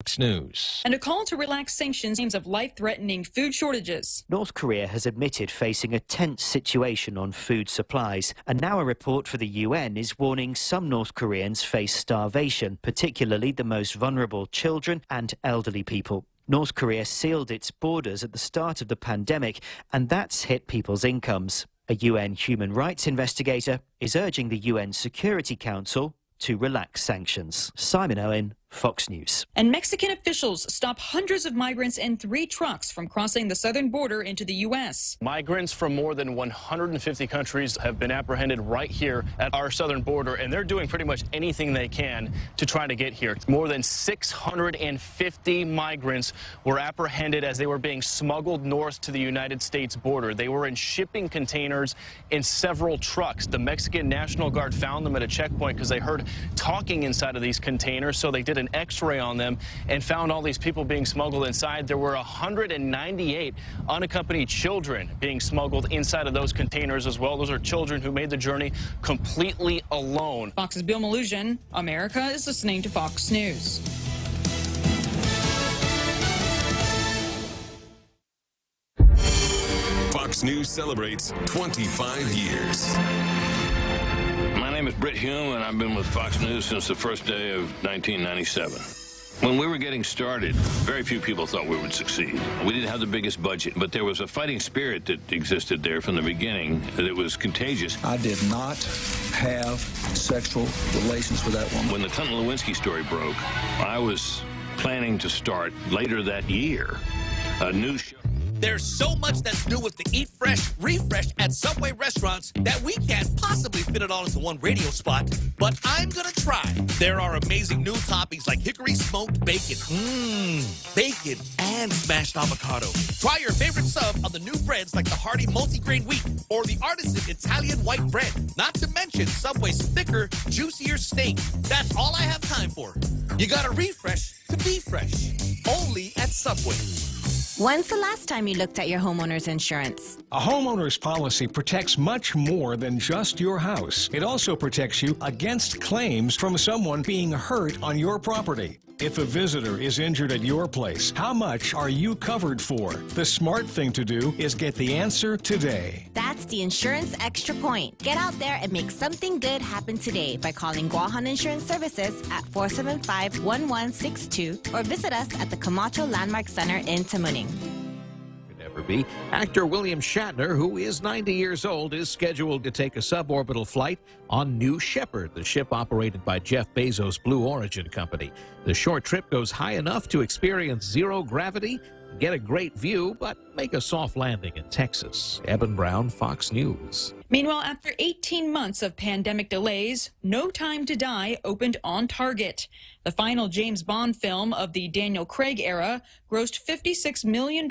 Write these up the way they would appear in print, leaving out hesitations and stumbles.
Fox News. And a call to relax sanctions of life-threatening food shortages. North Korea has admitted facing a tense situation on food supplies, and now a report for the UN is warning some North Koreans face starvation, particularly the most vulnerable children and elderly people. North Korea sealed its borders at the start of the pandemic, and that's hit people's incomes. A UN human rights investigator is urging the UN Security Council to relax sanctions. Simon Owen, Fox News. And Mexican officials stop hundreds of migrants in 3 trucks from crossing the southern border into the U.S. Migrants from more than 150 countries have been apprehended right here at our southern border, and they're doing pretty much anything they can to try to get here. More than 650 migrants were apprehended as they were being smuggled north to the United States border. They were in shipping containers in several trucks. The Mexican National Guard found them at a checkpoint because they heard talking inside of these containers, so they did an x-ray on them and found all these people being smuggled inside. There were 198 unaccompanied children being smuggled inside of those containers as well. Those are children who made the journey completely alone. Fox's Bill Malusian. America is listening to Fox News. Fox News celebrates 25 years. My name is Britt Hume, and I've been with Fox News since the first day of 1997. When we were getting started, very few people thought we would succeed. We didn't have the biggest budget, but there was a fighting spirit that existed there from the beginning that was contagious. I did not have sexual relations with that woman. When the Clinton Lewinsky story broke, I was planning to start later that year a new show. There's so much that's new with the Eat Fresh, Refresh at Subway restaurants that we can't possibly fit it all into one radio spot, but I'm gonna try. There are amazing new toppings like hickory smoked bacon, bacon and smashed avocado. Try your favorite sub on the new breads like the hearty multigrain wheat or the artisan Italian white bread. Not to mention Subway's thicker, juicier steak. That's all I have time for. You gotta refresh to be fresh. Only at Subway. When's the last time you looked at your homeowner's insurance? A homeowner's policy protects much more than just your house. It also protects you against claims from someone being hurt on your property. If a visitor is injured at your place, how much are you covered for? The smart thing to do is get the answer today. That's the Insurance Extra Point. Get out there and make something good happen today by calling Guahan Insurance Services at 475-1162 or visit us at the Camacho Landmark Center in Tamuning. Be. Actor William Shatner, who is 90 years old, is scheduled to take a suborbital flight on New Shepard, the ship operated by Jeff Bezos' Blue Origin company. The short trip goes high enough to experience zero gravity, get a great view, but make a soft landing in Texas. Eben Brown, Fox News. Meanwhile, after 18 months of pandemic delays, No Time to Die opened on target. The final James Bond film of the Daniel Craig era grossed $56 million,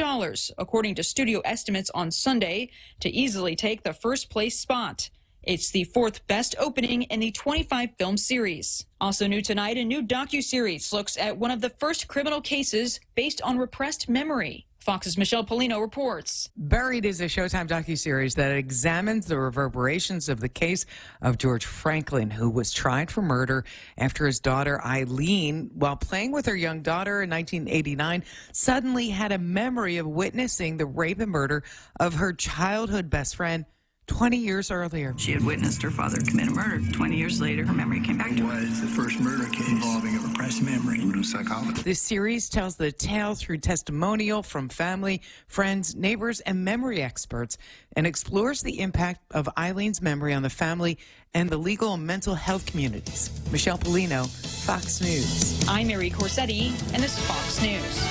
according to studio estimates on Sunday, to easily take the first-place spot. It's the 4th best opening in the 25-film series. Also new tonight, a new docuseries looks at one of the first criminal cases based on repressed memory. Fox's Michelle Polino reports. Buried is a Showtime docuseries that examines the reverberations of the case of George Franklin, who was tried for murder after his daughter Eileen, while playing with her young daughter in 1989, suddenly had a memory of witnessing the rape and murder of her childhood best friend 20 years earlier. She had witnessed her father commit a murder. 20 years later, her memory came back to her. It was the first murder case involving a repressed memory. Voodoo psychology. This series tells the tale through testimonial from family, friends, neighbors, and memory experts, and explores the impact of Eileen's memory on the family and the legal and mental health communities. Michelle Polino, Fox News. I'm Mary Corsetti, and this is Fox News.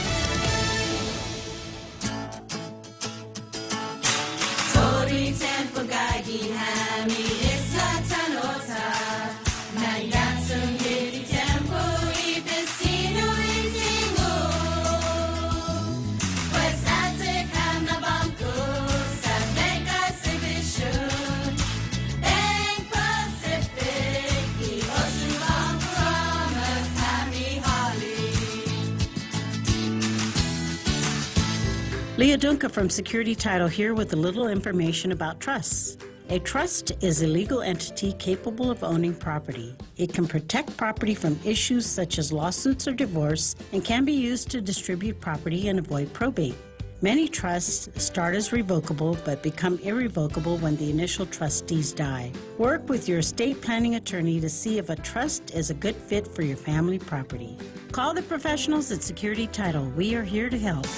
Leah Dunca from Security Title here with a little information about trusts. A trust is a legal entity capable of owning property. It can protect property from issues such as lawsuits or divorce and can be used to distribute property and avoid probate. Many trusts start as revocable but become irrevocable when the initial trustees die. Work with your estate planning attorney to see if a trust is a good fit for your family property. Call the professionals at Security Title. We are here to help.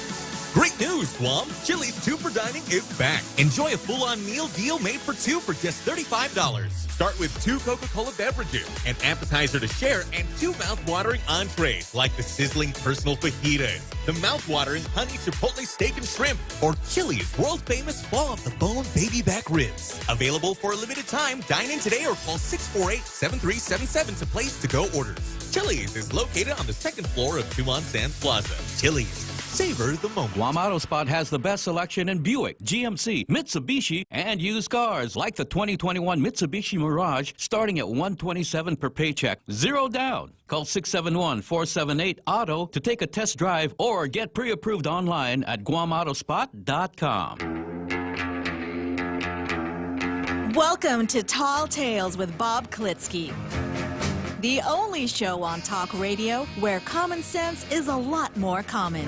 Great news, Guam! Chili's 2 for Dining is back. Enjoy a full-on meal deal made for 2 for just $35. Start with 2 Coca-Cola beverages, an appetizer to share, and 2 mouth-watering entrees like the sizzling personal fajitas, the mouth-watering honey chipotle steak and shrimp, or Chili's world-famous fall-off-the-bone baby back ribs. Available for a limited time. Dine in today or call 648-7377 to place to-go orders. Chili's is located on the 2nd floor of Tumon Sands Plaza. Chili's. Savor the moment. Guam Auto Spot has the best selection in Buick, GMC, Mitsubishi, and used cars like the 2021 Mitsubishi Mirage starting at $127 per paycheck. 0 down. Call 671-478-AUTO to take a test drive or get pre-approved online at GuamAutospot.com. Welcome to Tall Tales with Bob Klitzkie. The only show on talk radio where common sense is a lot more common.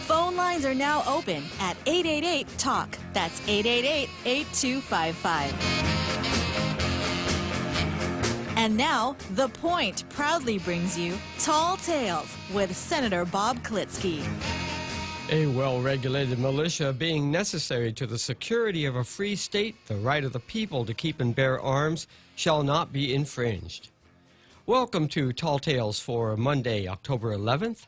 Phone lines are now open at 888-TALK. That's 888-8255. And now, The Point proudly brings you Tall Tales with Senator Bob Klitzkie. A well-regulated militia being necessary to the security of a free state, the right of the people to keep and bear arms, shall not be infringed. Welcome to Tall Tales for Monday, October 11th.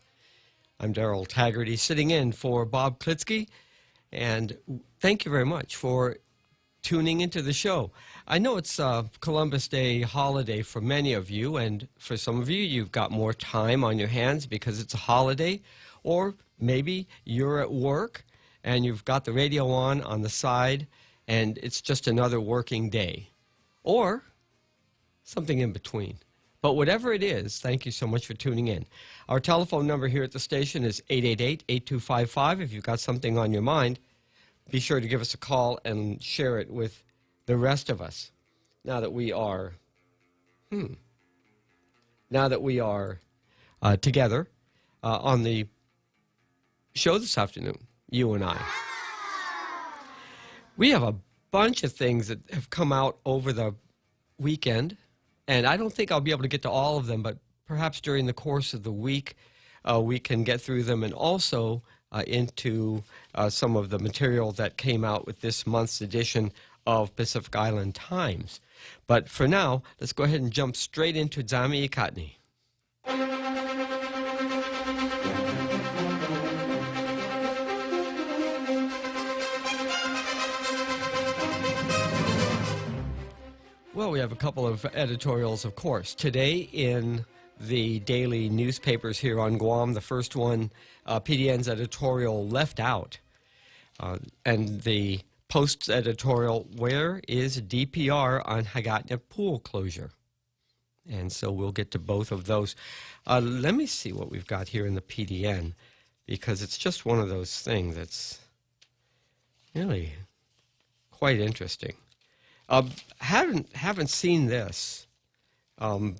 I'm Darrell Taggarty, sitting in for Bob Klitzkie, and thank you very much for tuning into the show. I know it's Columbus Day holiday for many of you, and for some of you, you've got more time on your hands because it's a holiday, or maybe you're at work and you've got the radio on the side, and it's just another working day, or something in between. But whatever it is, thank you so much for tuning in. Our telephone number here at the station is 888-8255. If you've got something on your mind, be sure to give us a call and share it with the rest of us. Now that we are, together on the show this afternoon, you and I. We have a bunch of things that have come out over the weekend. And I don't think I'll be able to get to all of them, but perhaps during the course of the week, we can get through them and also into some of the material that came out with this month's edition of Pacific Island Times. But for now, let's go ahead and jump straight into Zami Ikatni. Well, we have a couple of editorials, of course. Today in the daily newspapers here on Guam, the first one, PDN's editorial Left Out. And the Post's editorial, Where is DPR on Hagatna pool closure? And so we'll get to both of those. Let me see what we've got here in the PDN, because it's just one of those things that's really quite interesting. Haven't seen this kind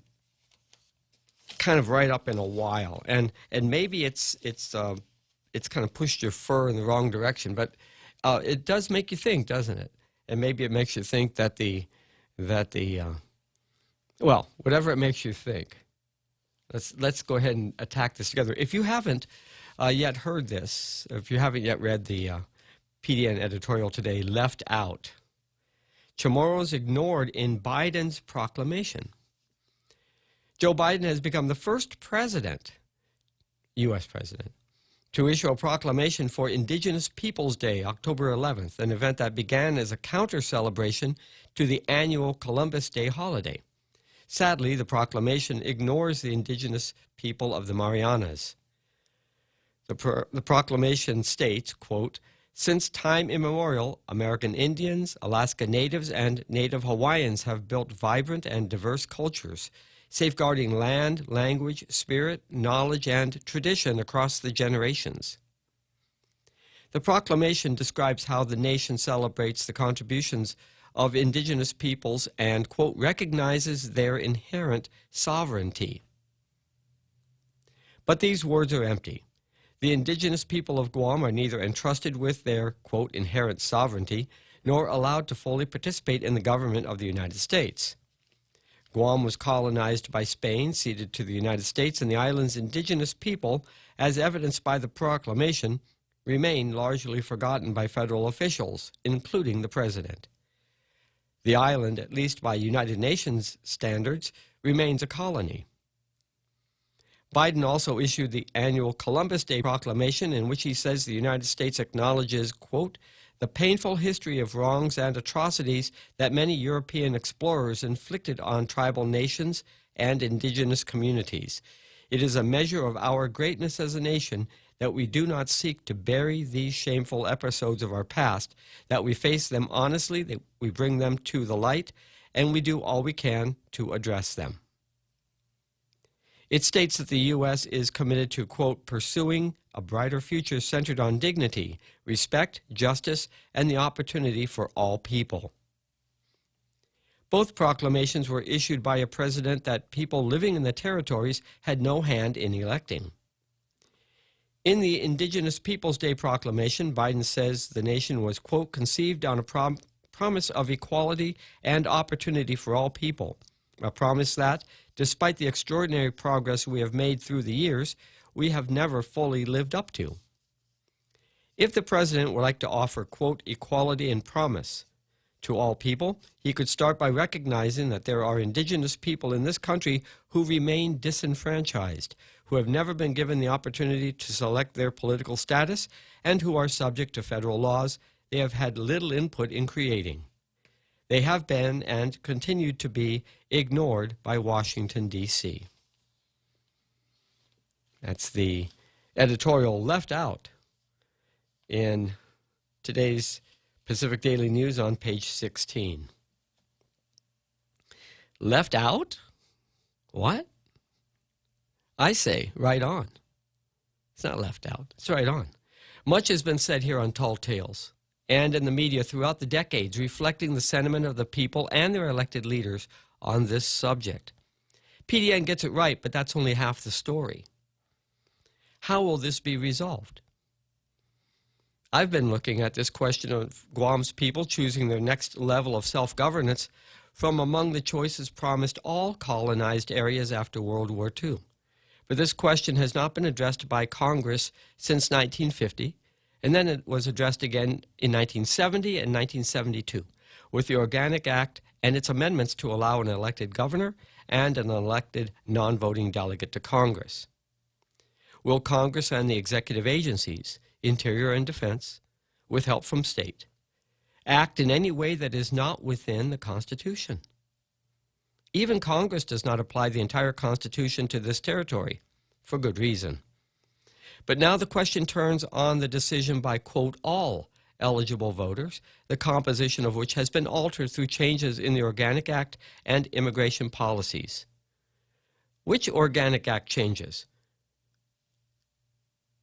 of right up in a while, and maybe it's kind of pushed your fur in the wrong direction, but it does make you think, doesn't it? And maybe it makes you think that well, whatever it makes you think. Let's go ahead and attack this together. If you haven't yet heard this, if you haven't yet read the PDN editorial today, Left Out. Chamorros ignored in Biden's proclamation. Joe Biden has become the first president, U.S. president, to issue a proclamation for Indigenous Peoples Day, October 11th, an event that began as a counter-celebration to the annual Columbus Day holiday. Sadly, the proclamation ignores the indigenous people of the Marianas. The proclamation states, quote, "Since time immemorial, American Indians, Alaska Natives, and Native Hawaiians have built vibrant and diverse cultures, safeguarding land, language, spirit, knowledge, and tradition across the generations." The proclamation describes how the nation celebrates the contributions of indigenous peoples and, quote, recognizes their inherent sovereignty. But these words are empty. The indigenous people of Guam are neither entrusted with their, quote, inherent sovereignty, nor allowed to fully participate in the government of the United States. Guam was colonized by Spain, ceded to the United States, and the island's indigenous people, as evidenced by the proclamation, remain largely forgotten by federal officials, including the president. The island, at least by United Nations standards, remains a colony. Biden also issued the annual Columbus Day proclamation in which he says the United States acknowledges, quote, the painful history of wrongs and atrocities that many European explorers inflicted on tribal nations and indigenous communities. It is a measure of our greatness as a nation that we do not seek to bury these shameful episodes of our past, that we face them honestly, that we bring them to the light, and we do all we can to address them. It states that the U.S. is committed to, quote, pursuing a brighter future centered on dignity, respect, justice, and the opportunity for all people. Both proclamations were issued by a president that people living in the territories had no hand in electing. In the Indigenous Peoples Day proclamation, Biden says the nation was, quote, conceived on a promise of equality and opportunity for all people, a promise that, despite the extraordinary progress we have made through the years, we have never fully lived up to. If the president would like to offer, quote, equality and promise to all people, he could start by recognizing that there are indigenous people in this country who remain disenfranchised, who have never been given the opportunity to select their political status, and who are subject to federal laws they have had little input in creating. They have been and continue to be ignored by Washington, D.C. That's the editorial left out in today's Pacific Daily News on page 16. Left out? What? I say right on. It's not left out. It's right on. Much has been said here on Tall Tales and in the media throughout the decades, reflecting the sentiment of the people and their elected leaders on this subject. PDN gets it right, but that's only half the story. How will this be resolved? I've been looking at this question of Guam's people choosing their next level of self-governance from among the choices promised all colonized areas after World War II. But this question has not been addressed by Congress since 1950, and then it was addressed again in 1970 and 1972 with the Organic Act and its amendments to allow an elected governor and an elected non-voting delegate to Congress. Will Congress and the executive agencies, Interior and Defense, with help from state, act in any way that is not within the Constitution? Even Congress does not apply the entire Constitution to this territory, for good reason. But now the question turns on the decision by, quote, all eligible voters, the composition of which has been altered through changes in the Organic Act and immigration policies. Which Organic Act changes?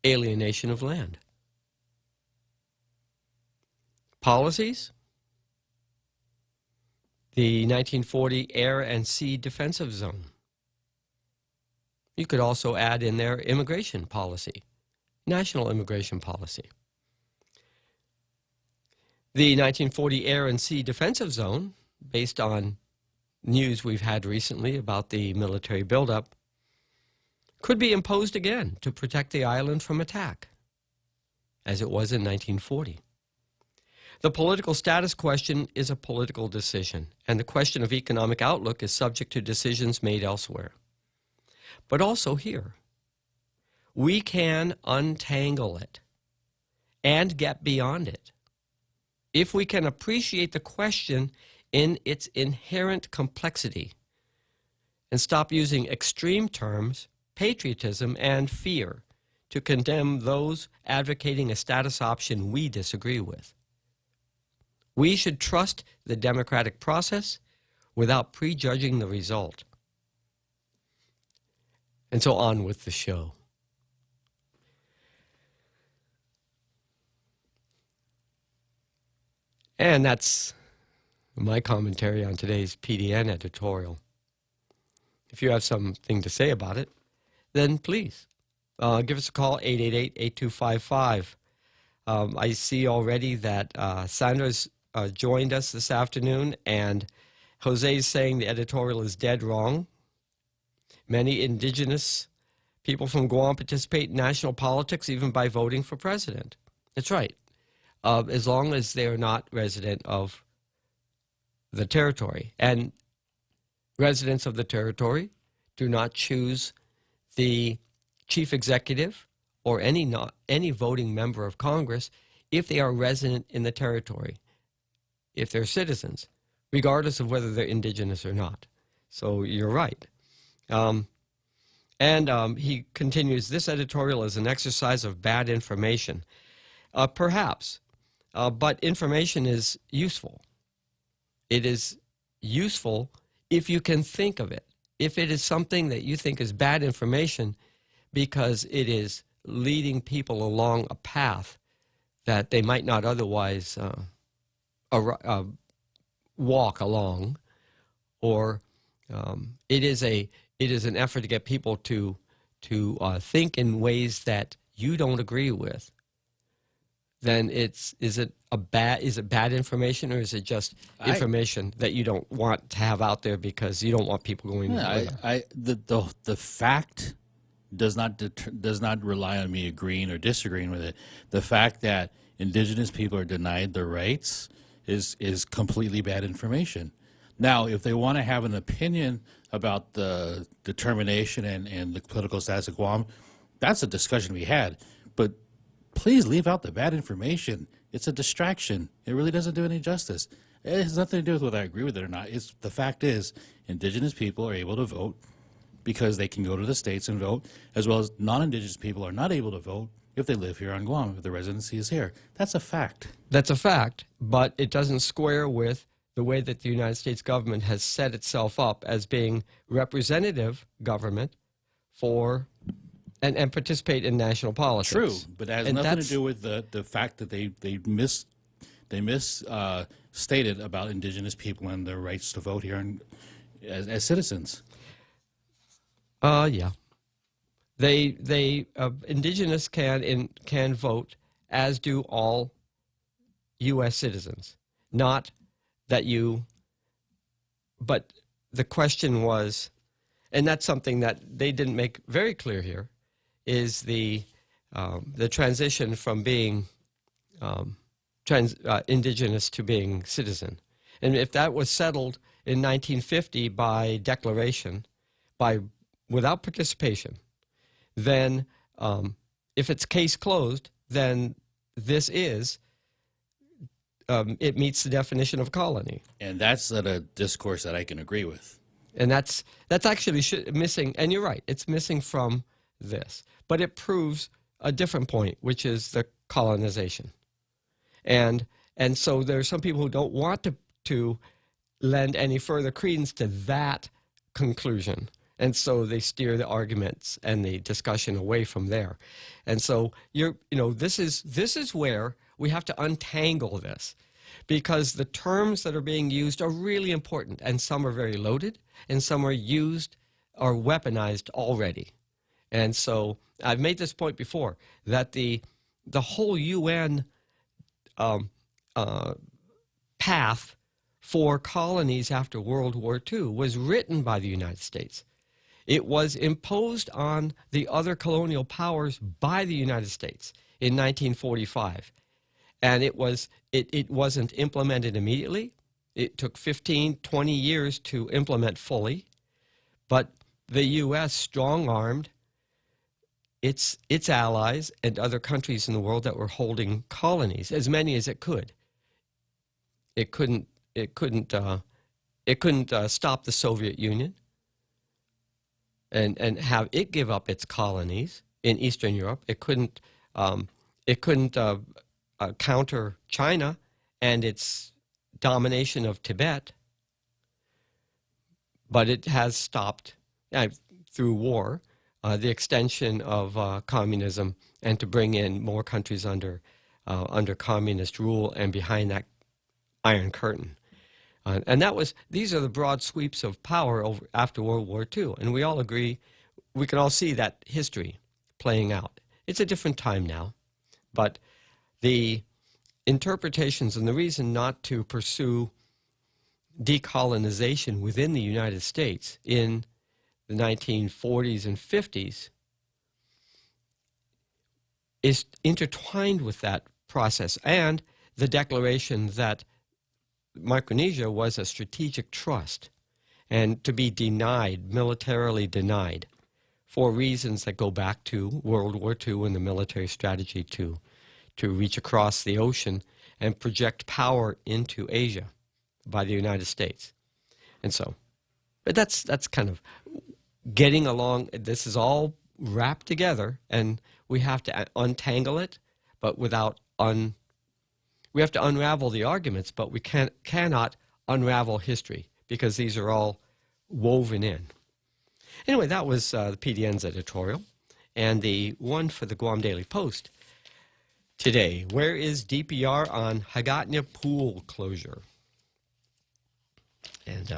Alienation of land. Policies? The 1940 Air and Sea Defensive Zone. You could also add in there immigration policy, national immigration policy. The 1940 Air and Sea Defensive Zone, based on news we've had recently about the military buildup, could be imposed again to protect the island from attack, as it was in 1940. The political status question is a political decision, and the question of economic outlook is subject to decisions made elsewhere. But also here, we can untangle it and get beyond it if we can appreciate the question in its inherent complexity and stop using extreme terms, patriotism, and fear to condemn those advocating a status option we disagree with. We should trust the democratic process without prejudging the result. And so on with the show. And that's my commentary on today's PDN editorial. If you have something to say about it, then please give us a call, 888-8255. I see already that Sandra's joined us this afternoon, and Jose is saying the editorial is dead wrong. Many indigenous people from Guam participate in national politics, even by voting for president. That's right, as long as they are not resident of the territory. And residents of the territory do not choose the chief executive or any voting member of Congress if they are resident in the territory, if they're citizens, regardless of whether they're indigenous or not. So you're right. He continues, this editorial is an exercise of bad information. Perhaps, but information is useful. It is useful if you can think of it. If it is something that you think is bad information because it is leading people along a path that they might not otherwise walk along, or it is an effort to get people to think in ways that you don't agree with, then is it bad information, or is it just information that you don't want to have out there because you don't want people going? The fact does not rely on me agreeing or disagreeing with it. The fact that indigenous people are denied their rights is completely bad information. Now, if they want to have an opinion about the determination and the political status of Guam, that's a discussion we had. But please leave out the bad information. It's a distraction. It really doesn't do any justice. It has nothing to do with whether I agree with it or not. The fact is, indigenous people are able to vote because they can go to the states and vote, as well as non-indigenous people are not able to vote if they live here on Guam, if the residency is here. That's a fact. That's a fact, but it doesn't square with the way that the United States government has set itself up as being representative government for and participate in national politics. True, but it has nothing to do with the fact that they misstated about indigenous people and their rights to vote here as citizens. Yeah. They indigenous can vote, as do all U.S. citizens. Not that but the question was, and that's something that they didn't make very clear here, is the transition from being indigenous to being citizen. And if that was settled in 1950 by declaration, without participation, then if it's case closed, then this is, it meets the definition of colony. And that's a discourse that I can agree with. And that's actually missing, and you're right, it's missing from this. But it proves a different point, which is the colonization. And so there are some people who don't want to lend any further credence to that conclusion. And so they steer the arguments and the discussion away from there. And so this is where we have to untangle this, because the terms that are being used are really important, and some are very loaded, and some are used or weaponized already. And so I've made this point before, that the whole UN path for colonies after World War II was written by the United States. It was imposed on the other colonial powers by the United States in 1945. And it wasn't implemented immediately. It took 15, 20 years to implement fully. But the U.S. strong-armed its allies and other countries in the world that were holding colonies, as many as it could. It couldn't stop the Soviet Union and have it give up its colonies in Eastern Europe. It couldn't counter China and its domination of Tibet, but it has stopped through war the extension of communism, and to bring in more countries under communist rule and behind that Iron Curtain. And these are the broad sweeps of power after World War II. And we all agree, we can all see that history playing out. It's a different time now, but the interpretations and the reason not to pursue decolonization within the United States in the 1940s and 50s is intertwined with that process and the declaration that Micronesia was a strategic trust and to be denied, militarily denied, for reasons that go back to World War II and the military strategy to reach across the ocean and project power into Asia by the United States. And so, but that's kind of getting along. This is all wrapped together, and we have to untangle it, but without we have to unravel the arguments, but we cannot unravel history because these are all woven in. Anyway, that was the PDN's editorial, and the one for the Guam Daily Post today. Where is DPR on Hagatna pool closure? And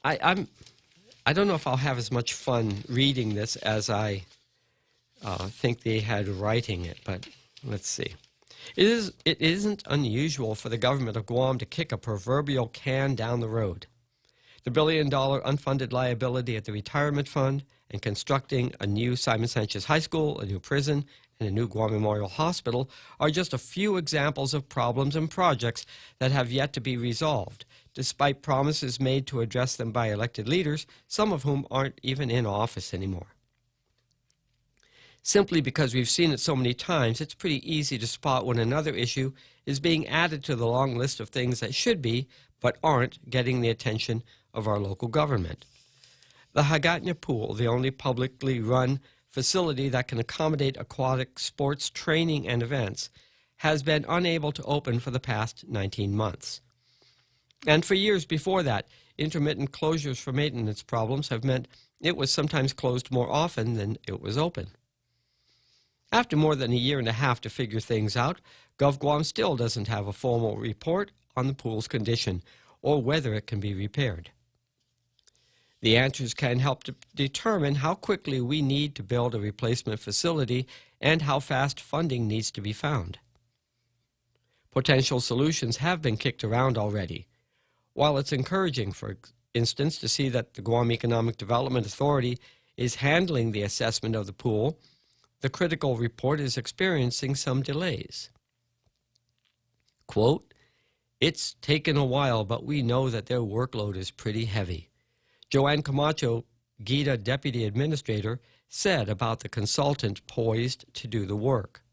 I don't know if I'll have as much fun reading this as I think they had writing it, but let's see. It isn't unusual for the government of Guam to kick a proverbial can down the road. The billion-dollar unfunded liability at the retirement fund and constructing a new Simon Sanchez High School, a new prison, and a new Guam Memorial Hospital are just a few examples of problems and projects that have yet to be resolved, despite promises made to address them by elected leaders, some of whom aren't even in office anymore. Simply because we've seen it so many times, it's pretty easy to spot when another issue is being added to the long list of things that should be, but aren't, getting the attention of our local government. The Hagatna Pool, the only publicly run facility that can accommodate aquatic sports training and events, has been unable to open for the past 19 months. And for years before that, intermittent closures for maintenance problems have meant it was sometimes closed more often than it was open. After more than a year and a half to figure things out, GovGuam still doesn't have a formal report on the pool's condition or whether it can be repaired. The answers can help to determine how quickly we need to build a replacement facility and how fast funding needs to be found. Potential solutions have been kicked around already. While it's encouraging, for instance, to see that the Guam Economic Development Authority is handling the assessment of the pool, the critical report is experiencing some delays. Quote, "It's taken a while, but we know that their workload is pretty heavy," Joanne Camacho, GITA Deputy Administrator, said about the consultant poised to do the work.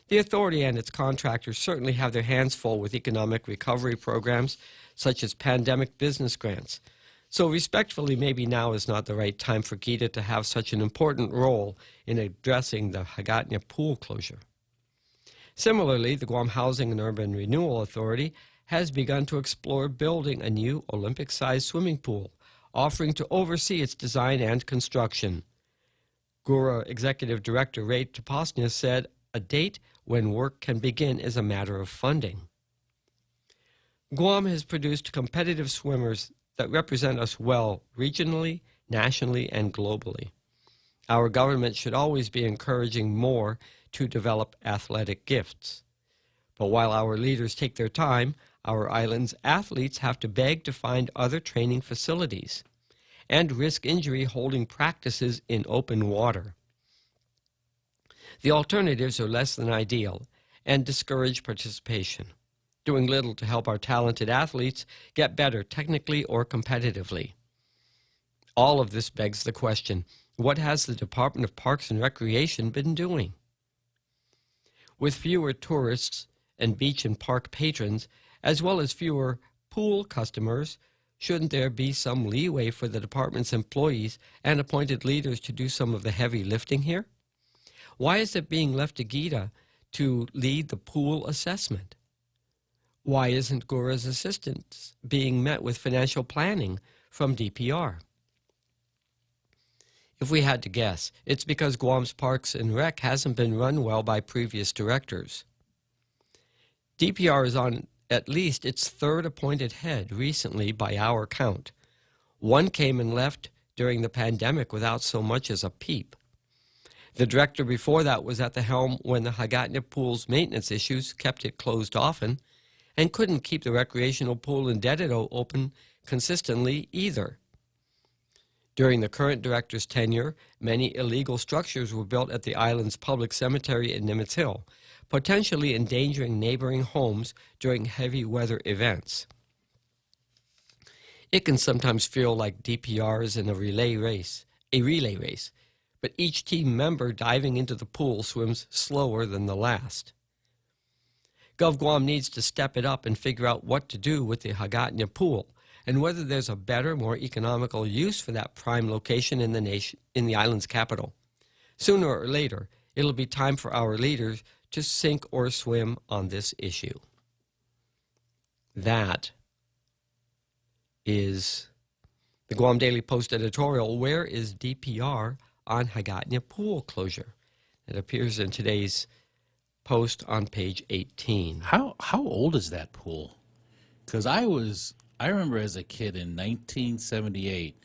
The authority and its contractors certainly have their hands full with economic recovery programs such as pandemic business grants. So respectfully, maybe now is not the right time for GITA to have such an important role in addressing the Hagatna pool closure. Similarly, the Guam Housing and Urban Renewal Authority has begun to explore building a new Olympic-sized swimming pool, offering to oversee its design and construction. GURA Executive Director Ray Taposnia said a date when work can begin is a matter of funding. Guam has produced competitive swimmers that represent us well regionally, nationally, and globally. Our government should always be encouraging more to develop athletic gifts. But while our leaders take their time, our island's athletes have to beg to find other training facilities and risk injury holding practices in open water. The alternatives are less than ideal and discourage participation, doing little to help our talented athletes get better technically or competitively. All of this begs the question, what has the Department of Parks and Recreation been doing? With fewer tourists and beach and park patrons, as well as fewer pool customers, shouldn't there be some leeway for the department's employees and appointed leaders to do some of the heavy lifting here? Why is it being left to GITA to lead the pool assessment? Why isn't GURA's assistance being met with financial planning from DPR? If we had to guess, it's because Guam's Parks and Rec hasn't been run well by previous directors. DPR is on at least its third appointed head recently by our count. One came and left during the pandemic without so much as a peep. The director before that was at the helm when the Hagatna pool's maintenance issues kept it closed often and couldn't keep the recreational pool in Dedido open consistently either. During the current director's tenure, many illegal structures were built at the island's public cemetery in Nimitz Hill, potentially endangering neighboring homes during heavy weather events. It can sometimes feel like DPR is in a relay race, but each team member diving into the pool swims slower than the last. Gov Guam needs to step it up and figure out what to do with the Hagatna pool and whether there's a better, more economical use for that prime location in the island's capital. Sooner or later, it'll be time for our leaders to sink or swim on this issue. That is the Guam Daily Post editorial, Where is DPR on Hagatna pool closure? It appears in today's Post on page 18. How old is that pool? Because I remember as a kid in 1978,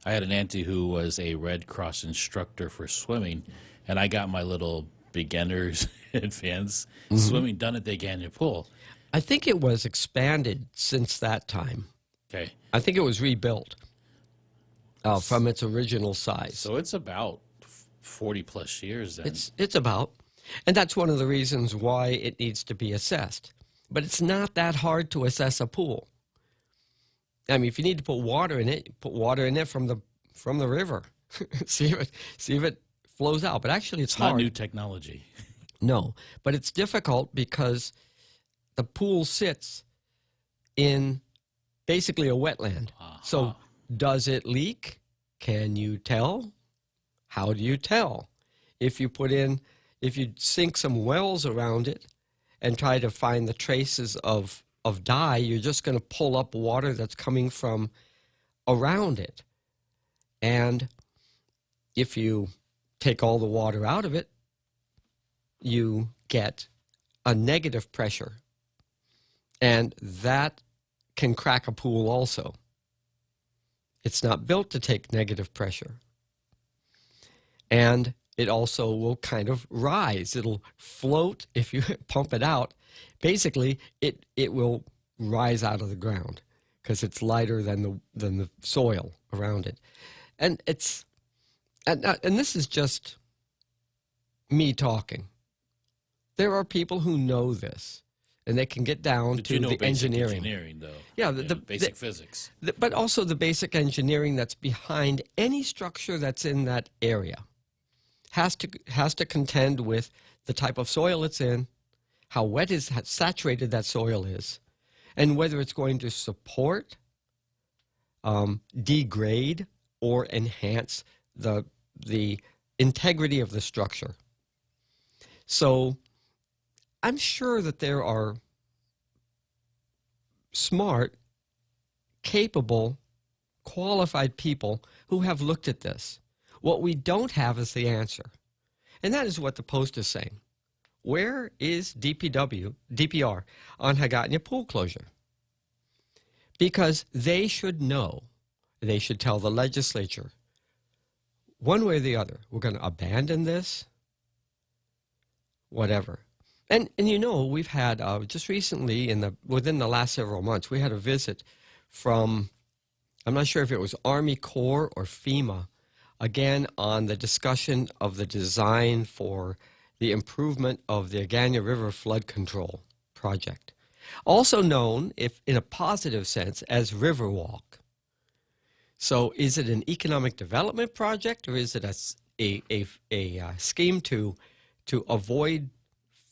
I had an auntie who was a Red Cross instructor for swimming, and I got my little beginner's advanced swimming done at the Hagatna pool. I think it was expanded since that time. Okay. I think it was rebuilt from its original size. So it's about 40 plus years then. It's about. And that's one of the reasons why it needs to be assessed. But it's not that hard to assess a pool. I mean, if you need to put water in it, put water in it from the river. see if it flows out. But actually, it's hard. Not new technology. No, but it's difficult because the pool sits in basically a wetland. So does it leak? Can you tell? How do you tell? If you sink some wells around it and try to find the traces of dye, you're just going to pull up water that's coming from around it. And if you take all the water out of it, you get a negative pressure. And that can crack a pool also. It's not built to take negative pressure. And it also will kind of rise. It'll float if you pump it out. Basically, it will rise out of the ground because it's lighter than the soil around it. And this is just me talking. There are people who know this, and they can get down to the engineering. Though. Yeah, the basic physics. But also the basic engineering that's behind any structure that's in that area. Has to contend with the type of soil it's in, how wet how saturated that soil is, and whether it's going to support, degrade, or enhance the integrity of the structure. So I'm sure that there are smart, capable, qualified people who have looked at this. What we don't have is the answer. And that is what the Post is saying. Where is DPR on Hagatna pool closure? Because they should know. They should tell the legislature, one way or the other, we're going to abandon this, whatever. And you know, we've had, just recently, within the last several months, we had a visit from, I'm not sure if it was Army Corps or FEMA, again, on the discussion of the design for the improvement of the Agana River Flood Control Project, also known, if in a positive sense, as Riverwalk. So is it an economic development project, or is it a scheme to avoid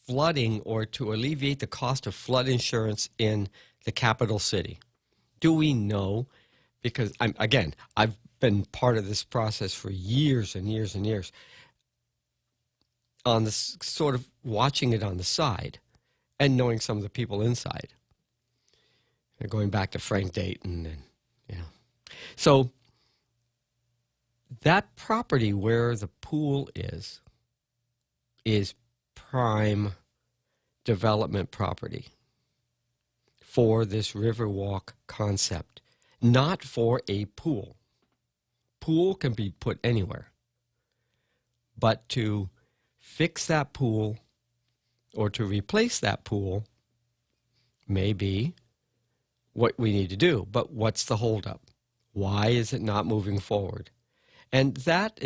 flooding or to alleviate the cost of flood insurance in the capital city? Do we know? Because, I've been part of this process for years and years and years, on this sort of watching it on the side and knowing some of the people inside. And going back to Frank Dayton and so that property where the pool is prime development property for this Riverwalk concept, not for a pool. Pool can be put anywhere. But to fix that pool or to replace that pool may be what we need to do. But what's the holdup? Why is it not moving forward? And that's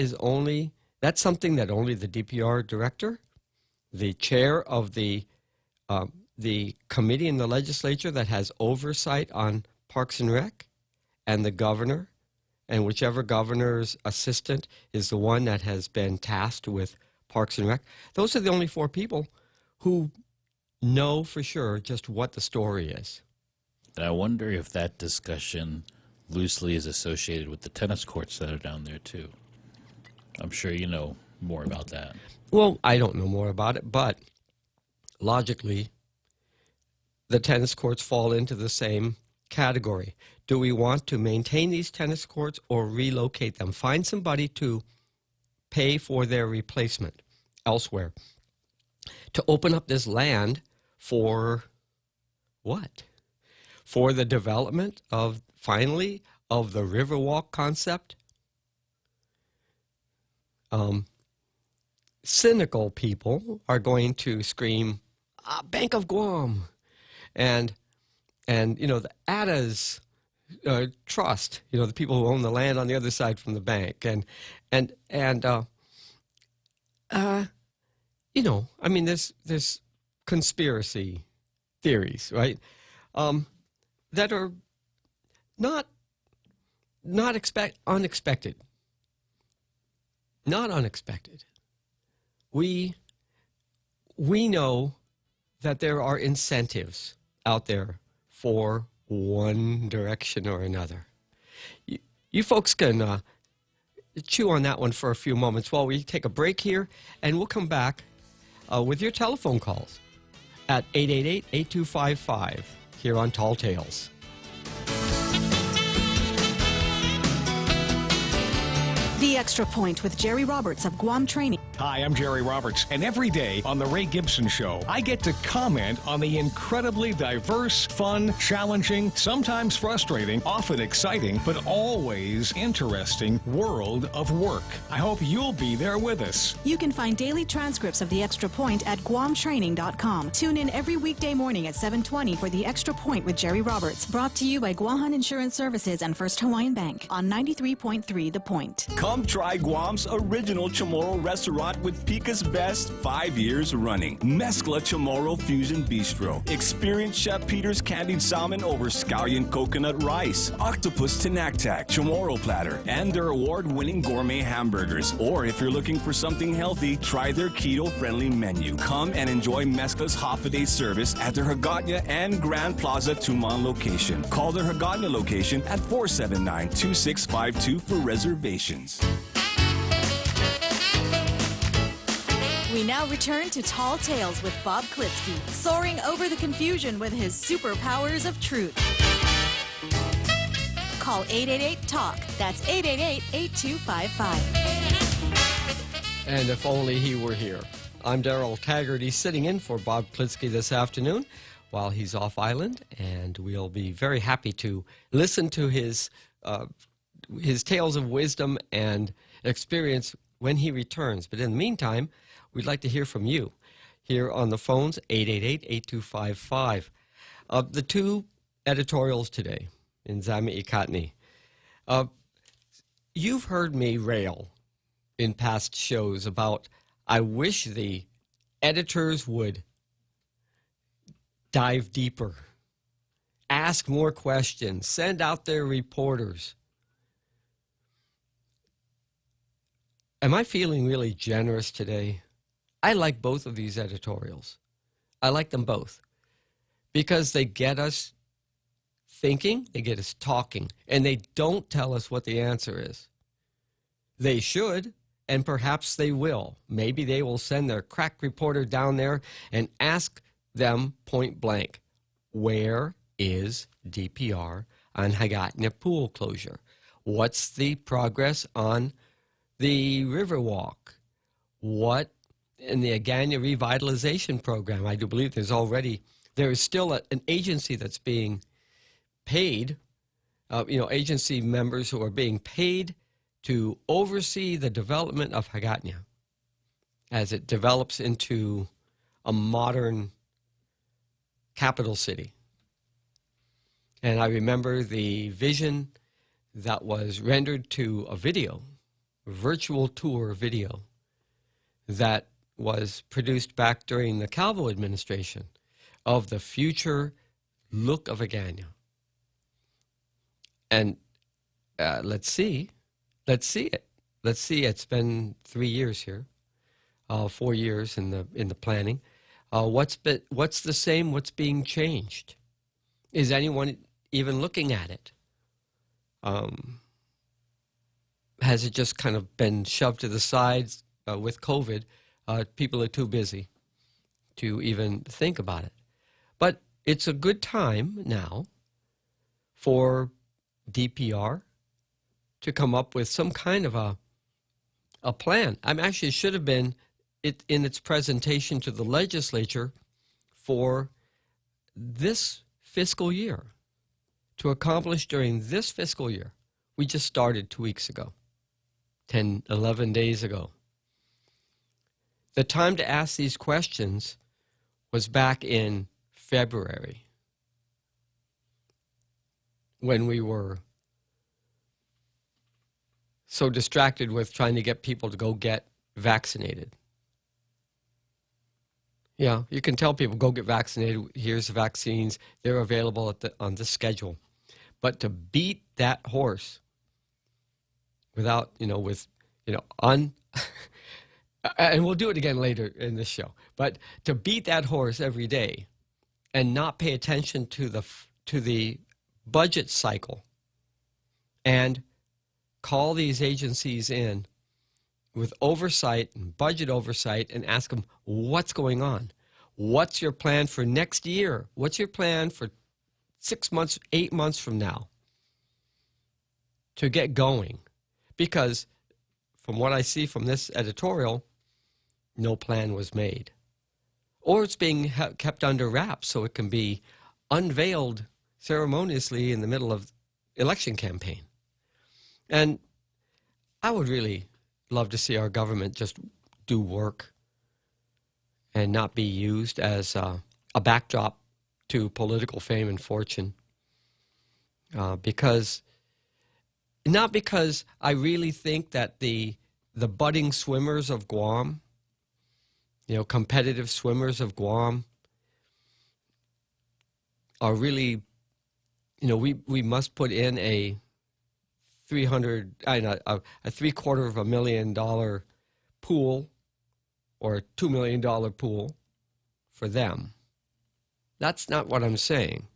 something that only the DPR director, the chair of the committee in the legislature that has oversight on Parks and Rec, and the governor, and whichever governor's assistant is the one that has been tasked with Parks and Rec. Those are the only four people who know for sure just what the story is. And I wonder if that discussion loosely is associated with the tennis courts that are down there, too. I'm sure you know more about that. Well, I don't know more about it, but logically, the tennis courts fall into the same category. Do we want to maintain these tennis courts or relocate them? Find somebody to pay for their replacement elsewhere. To open up this land for what? For the development of, finally, of the Riverwalk concept? Cynical people are going to scream, Bank of Guam, and the ADA's trust, the people who own the land on the other side from the bank, there's conspiracy theories, right? That are not unexpected. Not unexpected. We know that there are incentives out there for one direction or another. You folks can chew on that one for a few moments while we take a break here, and we'll come back with your telephone calls at 888-8255 here on Tall Tales. The Extra Point with Jerry Roberts of Guam Training. Hi, I'm Jerry Roberts, and every day on The Ray Gibson Show, I get to comment on the incredibly diverse, fun, challenging, sometimes frustrating, often exciting, but always interesting world of work. I hope you'll be there with us. You can find daily transcripts of The Extra Point at guamtraining.com. Tune in every weekday morning at 7:20 for The Extra Point with Jerry Roberts. Brought to you by Guahan Insurance Services and First Hawaiian Bank on 93.3 The Point. Come try Guam's original Chamorro restaurant with Pica's Best 5 years running. Mezcla Chamorro Fusion Bistro. Experience Chef Peter's candied salmon over scallion coconut rice, octopus tinactac, Chamorro platter, and their award-winning gourmet hamburgers. Or if you're looking for something healthy, try their keto-friendly menu. Come and enjoy Mezcla's half-a-day service at their Hagåtña and Grand Plaza Tumon location. Call their Hagåtña location at 479-2652 for reservations. We now return to Tall Tales with Bob Klitzkie, soaring over the confusion with his superpowers of truth. Call 888-TALK. That's 888-8255. And if only he were here. I'm Darrell Taggarty, sitting in for Bob Klitzkie this afternoon while he's off island, and we'll be very happy to listen to his tales of wisdom and experience when he returns. But in the meantime, we'd like to hear from you here on the phones, 888-8255. The two editorials today in Zami Ikatni. You've heard me rail in past shows about I wish the editors would dive deeper, ask more questions, send out their reporters. Am I feeling really generous today? I like both of these editorials. I like them both because they get us thinking, they get us talking, and they don't tell us what the answer is. They should, and perhaps they will. Maybe they will send their crack reporter down there and ask them point blank, where is DPR on Hagåtña pool closure? What's the progress on the Riverwalk? What in the Hagåtña revitalization program? I do believe there's there is still an agency that's being paid, agency members who are being paid to oversee the development of Hagatna as it develops into a modern capital city. And I remember the vision that was rendered to a video, a virtual tour video, that was produced back during the Calvo administration of the future look of Hagatna. And let's see it. Let's see. It's been 3 years here, 4 years in the planning. What's the same? What's being changed? Is anyone even looking at it? Has it just kind of been shoved to the sides with COVID? People are too busy to even think about it. But it's a good time now for DPR to come up with some kind of a plan. Actually, it should have been in its presentation to the legislature for this fiscal year, to accomplish during this fiscal year. We just started 2 weeks ago, 10, 11 days ago. The time to ask these questions was back in February, when we were so distracted with trying to get people to go get vaccinated. Yeah, you can tell people, go get vaccinated. Here's the vaccines. They're available on the schedule. But to beat that horse without, and we'll do it again later in this show, but to beat that horse every day and not pay attention to the budget cycle and call these agencies in with oversight and budget oversight and ask them, what's going on? What's your plan for next year? What's your plan for 6 months, 8 months from now to get going? Because from what I see from this editorial, no plan was made. Or it's being kept under wraps so it can be unveiled ceremoniously in the middle of election campaign. And I would really love to see our government just do work and not be used as a backdrop to political fame and fortune. Not because I really think that the budding swimmers of Guam, competitive swimmers of Guam, are really, we must put in a $750,000 pool or a $2 million pool for them. That's not what I'm saying.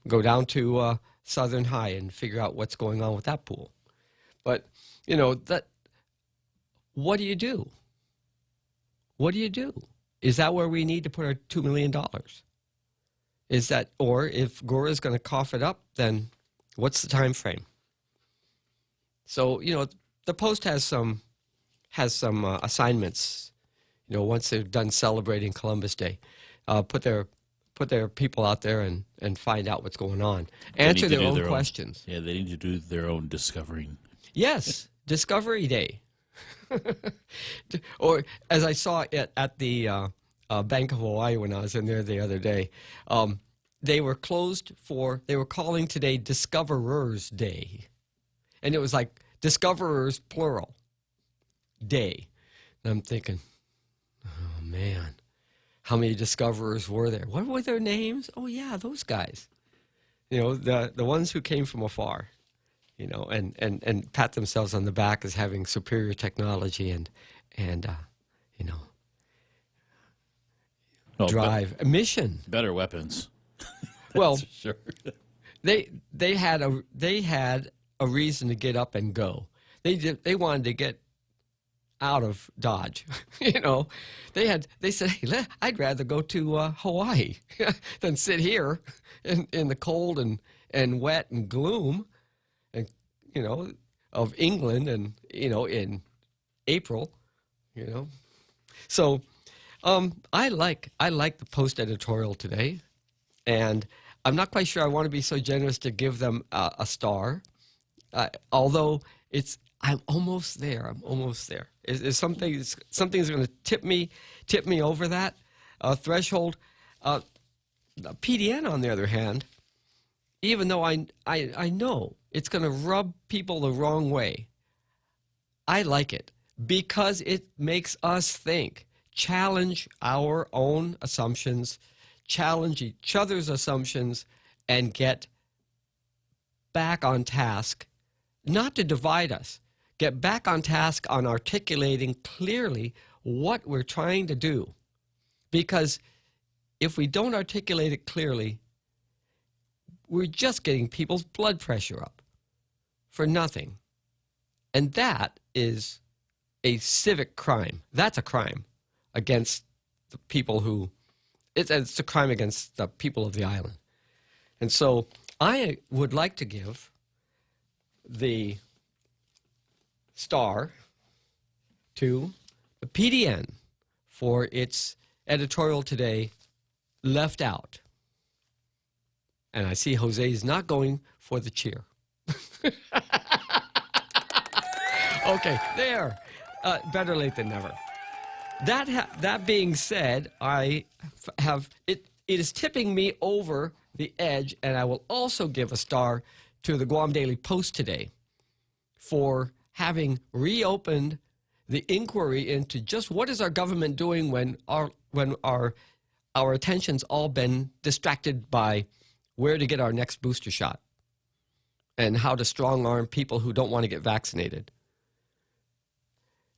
Go down to Southern High and figure out what's going on with that pool. But what do you do? What do you do? Is that where we need to put our $2 million? Is that, or if Gore is going to cough it up, then what's the time frame? So, the Post has some assignments, once they're done celebrating Columbus Day, put their people out there and find out what's going on. Answer their own questions. Yeah, they need to do their own discovering. Yes, Discovery Day. Or as I saw it at the Bank of Hawaii when I was in there the other day, they were calling today Discoverers Day. And it was like Discoverers, plural, Day. And I'm thinking, oh man, how many discoverers were there? What were their names? Oh yeah, those guys. The ones who came from afar, and pat themselves on the back as having superior technology and drive a mission. Better weapons. Well, sure. they had a reason to get up and go. They wanted to get out of Dodge. They said, hey, I'd rather go to Hawaii than sit here in the cold and wet and gloom and of England and in April. So I like the Post editorial today, and I'm not quite sure I want to be so generous to give them a star, although I'm almost there. I'm almost there. Is something's going to tip me over that threshold. PDN, on the other hand, even though I know it's going to rub people the wrong way, I like it because it makes us think, challenge our own assumptions, challenge each other's assumptions, and get back on task, not to divide us, get back on task on articulating clearly what we're trying to do. Because if we don't articulate it clearly, we're just getting people's blood pressure up for nothing. And that is a civic crime. That's a crime against the people who, it's a crime against the people of the island. And so I would like to give the star to the PDN for its editorial today, Left Out. And I see Jose is not going for the cheer. Okay, there. Better late than never. That being said, I have it is tipping me over the edge, and I will also give a star to the Guam Daily Post today for having reopened the inquiry into just what is our government doing when our attention's all been distracted by where to get our next booster shot and how to strong-arm people who don't want to get vaccinated.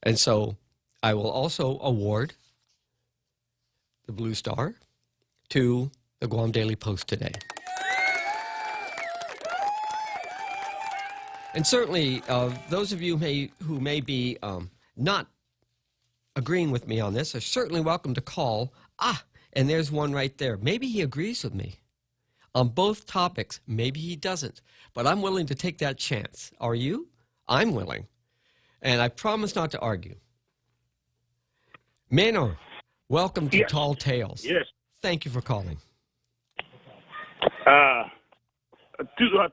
And so I will also award the Blue Star to the Guam Daily Post today. And certainly, those of you who may be not agreeing with me on this are certainly welcome to call. And there's one right there. Maybe he agrees with me on both topics. Maybe he doesn't. But I'm willing to take that chance. Are you? I'm willing. And I promise not to argue. Manor, welcome to Tall Tales. Yes. Thank you for calling.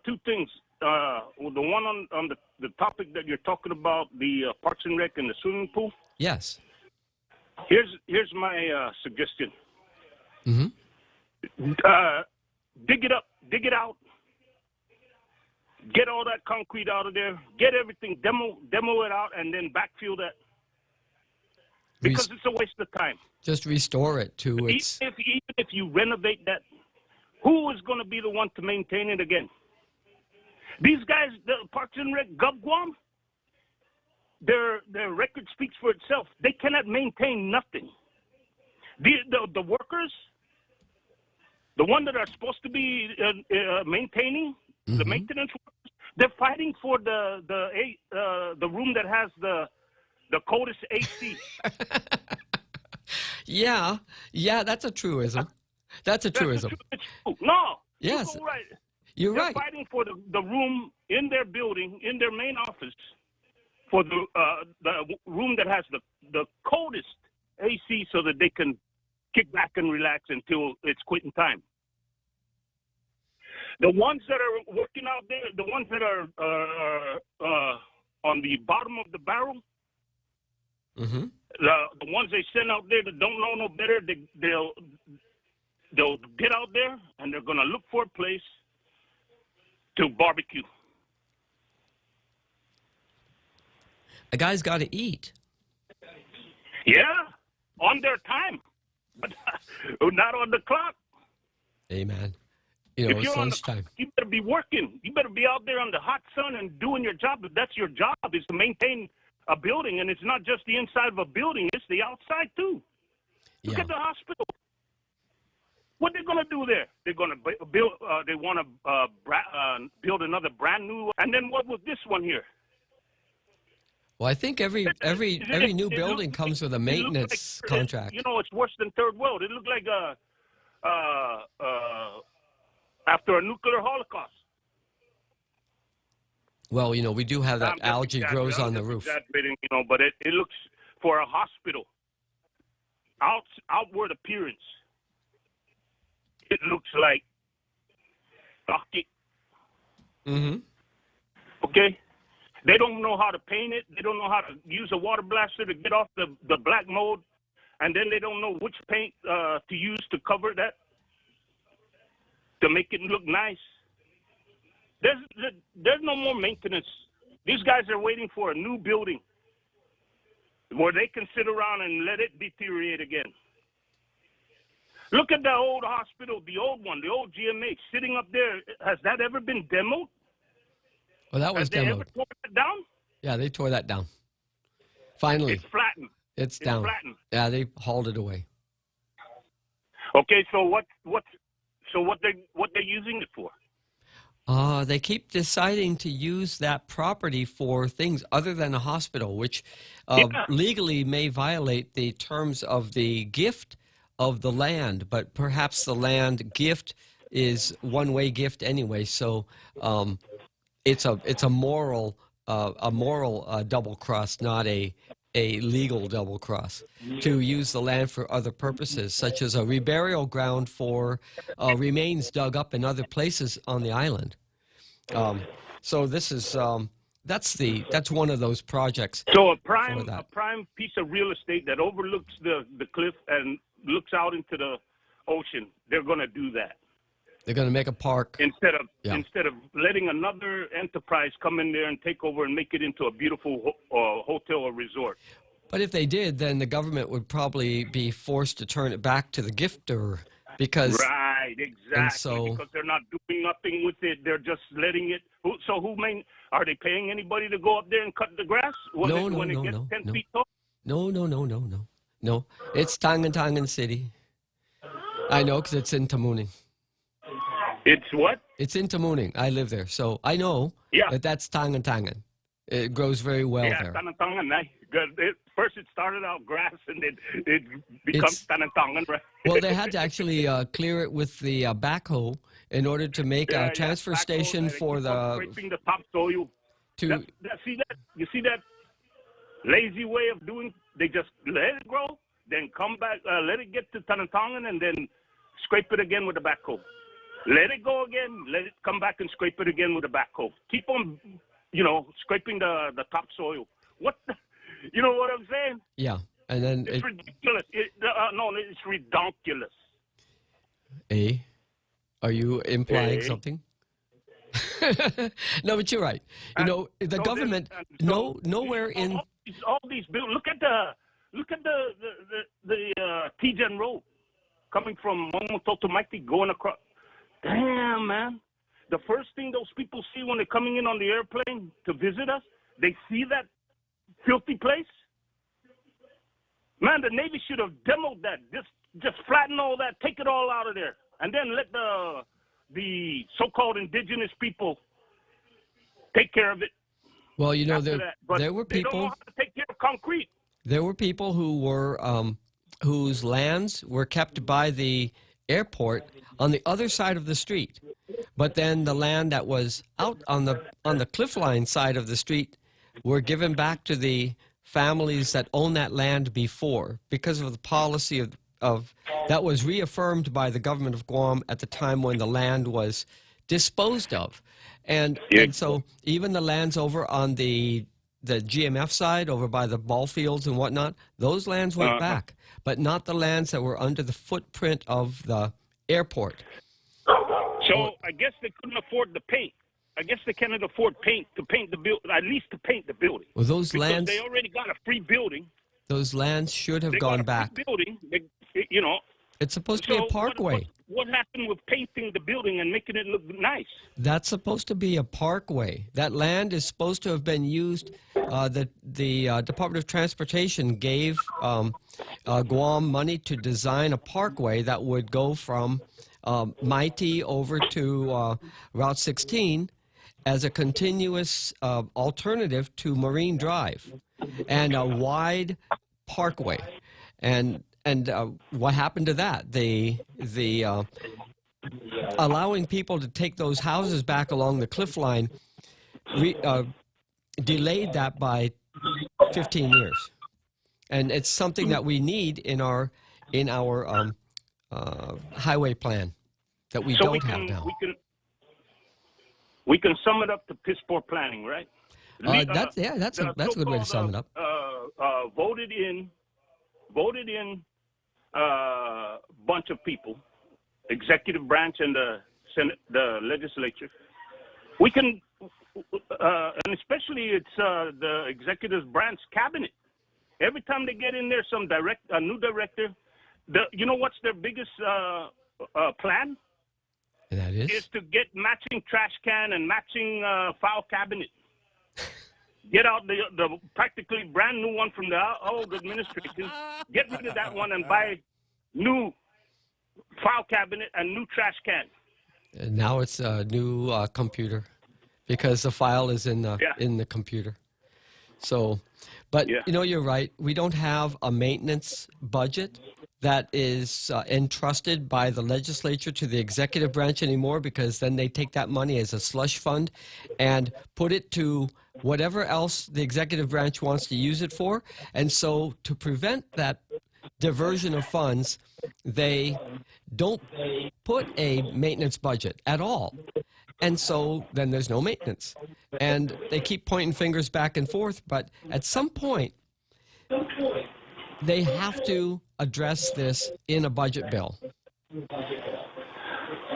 Two things. The one on the topic that you're talking about, the Parks and Rec and the swimming pool. Yes. Here's my suggestion. Mm-hmm. Dig it up, dig it out, get all that concrete out of there, get everything, demo it out, and then backfill that. Because it's a waste of time. Just restore it to its... Even if you renovate that, who is going to be the one to maintain it again? These guys, the Parks and Rec, Guam, their record speaks for itself. They cannot maintain nothing. The workers, the one that are supposed to be maintaining, the maintenance workers, they're fighting for the room that has the coldest AC. Yeah, that's a truism. That's a truism. It's true. No. Yes. You're right. They're fighting for the room in their building, in their main office, for the room that has the coldest AC so that they can kick back and relax until it's quitting time. The ones that are working out there, the ones that are on the bottom of the barrel, the ones they send out there that don't know no better, they'll get out there and they're going to look for a place to barbecue. A guy's got to eat. Yeah, on their time, but not on the clock. Amen. It's lunchtime. You better be working. You better be out there on the hot sun and doing your job. If that's your job, is to maintain a building, and it's not just the inside of a building; it's the outside too. Look at the hospital. What they're going to do there? They're going to build. They want to build another brand new. And then what was this one here? Well, I think every new building comes with a maintenance contract. It's worse than third world. It looked like after a nuclear holocaust. Well, we do have that algae grows on the roof. Exaggerating, but it looks for a hospital. outward appearance, it looks like Rocky. Mm-hmm. Okay? They don't know how to paint it. They don't know how to use a water blaster to get off the black mold. And then they don't know which paint to use to cover that, to make it look nice. There's no more maintenance. These guys are waiting for a new building where they can sit around and let it deteriorate again. Look at the old hospital, the old one, the old GMH, sitting up there. Has that ever been demoed? Well, that was Has they demoed. ever torn that down? Yeah, they tore that down. Finally. It's flattened. It's down. Flattened. Yeah, they hauled it away. Okay, so what they're using it for? They keep deciding to use that property for things other than a hospital, which legally may violate the terms of the gift of the land, but perhaps the land gift is one-way gift anyway. So it's a moral double cross, not a legal double cross, to use the land for other purposes, such as a reburial ground for remains dug up in other places on the island. So this is that's one of those projects. So a prime piece of real estate that overlooks the cliff and looks out into the ocean. They're going to do that. They're going to make a park instead of letting another enterprise come in there and take over and make it into a beautiful hotel or resort. But if they did, then the government would probably be forced to turn it back to the gifter because right, exactly, because they're not doing nothing with it. They're just letting it. So are they paying anybody to go up there and cut the grass when it gets 10 feet tall? No. It's Tangan City. I know because it's in Tamuning. It's what? It's in Tamuning. I live there, so I know that's Tangan. It grows very well there. Yeah, first it started out grass and it becomes Tangan, right? Well, they had to actually clear it with the backhoe in order to make a transfer station for the... Scraping the topsoil. You see that lazy way of doing? They just let it grow, then come back, let it get to Tangan, and then scrape it again with the backhoe. Let it go again, let it come back and scrape it again with a backhoe. Keep on, scraping the topsoil. You know what I'm saying? Yeah, and then... It's ridiculous. It's redonkulous. Are you implying something? No, but you're right. The government, nowhere in... All these bills. Look at the T-Gen Road coming from Momototomaiti going across. Damn, man. The first thing those people see when they're coming in on the airplane to visit us, they see that filthy place. Man, the Navy should have demoed that. Just flatten all that, take it all out of there, and then let the so-called indigenous people take care of it. Well, there were people. They don't know how to take care of concrete. There were people who were whose lands were kept by the airport on the other side of the street, but then the land that was out on the cliff line side of the street were given back to the families that owned that land before, because of the policy of that was reaffirmed by the government of Guam at the time when the land was disposed of. And so even the lands over on the GMF side, over by the ball fields and whatnot, those lands went back, but not the lands that were under the footprint of the airport. So I guess they couldn't afford the paint. I guess they cannot afford paint to paint the building, at least to paint the building. Well, those because lands, they already got a free building. Those lands should have gone back. Free building, it's supposed to be a parkway. What happened with painting the building and making it look nice? That's supposed to be a parkway. That land is supposed to have been used. The Department of Transportation gave Guam money to design a parkway that would go from Mighty over to Route 16 as a continuous alternative to Marine Drive, and a wide parkway. And what happened to that? The allowing people to take those houses back along the cliff line delayed that by 15 years. And it's something that we need in our in our highway plan that we don't have now. We can sum it up to piss poor planning, right? That's a good way to sum it up. Voted in bunch of people, executive branch and the Senate, the legislature. We can, and especially it's the executive branch cabinet. Every time they get in there, a new director. You know what's their biggest plan? And that is to get matching trash can and matching file cabinet. Get out the practically brand new one from the old administration. Get rid of that one and buy new file cabinet and new trash can. And now it's a new computer because the file is in the computer. So, but you know, you're right. We don't have a maintenance budget that is entrusted by the legislature to the executive branch anymore, because then they take that money as a slush fund and put it to whatever else the executive branch wants to use it for. And so to prevent that diversion of funds, they don't put a maintenance budget at all. And so then there's no maintenance. And they keep pointing fingers back and forth, but at some point, they have to address this in a budget bill.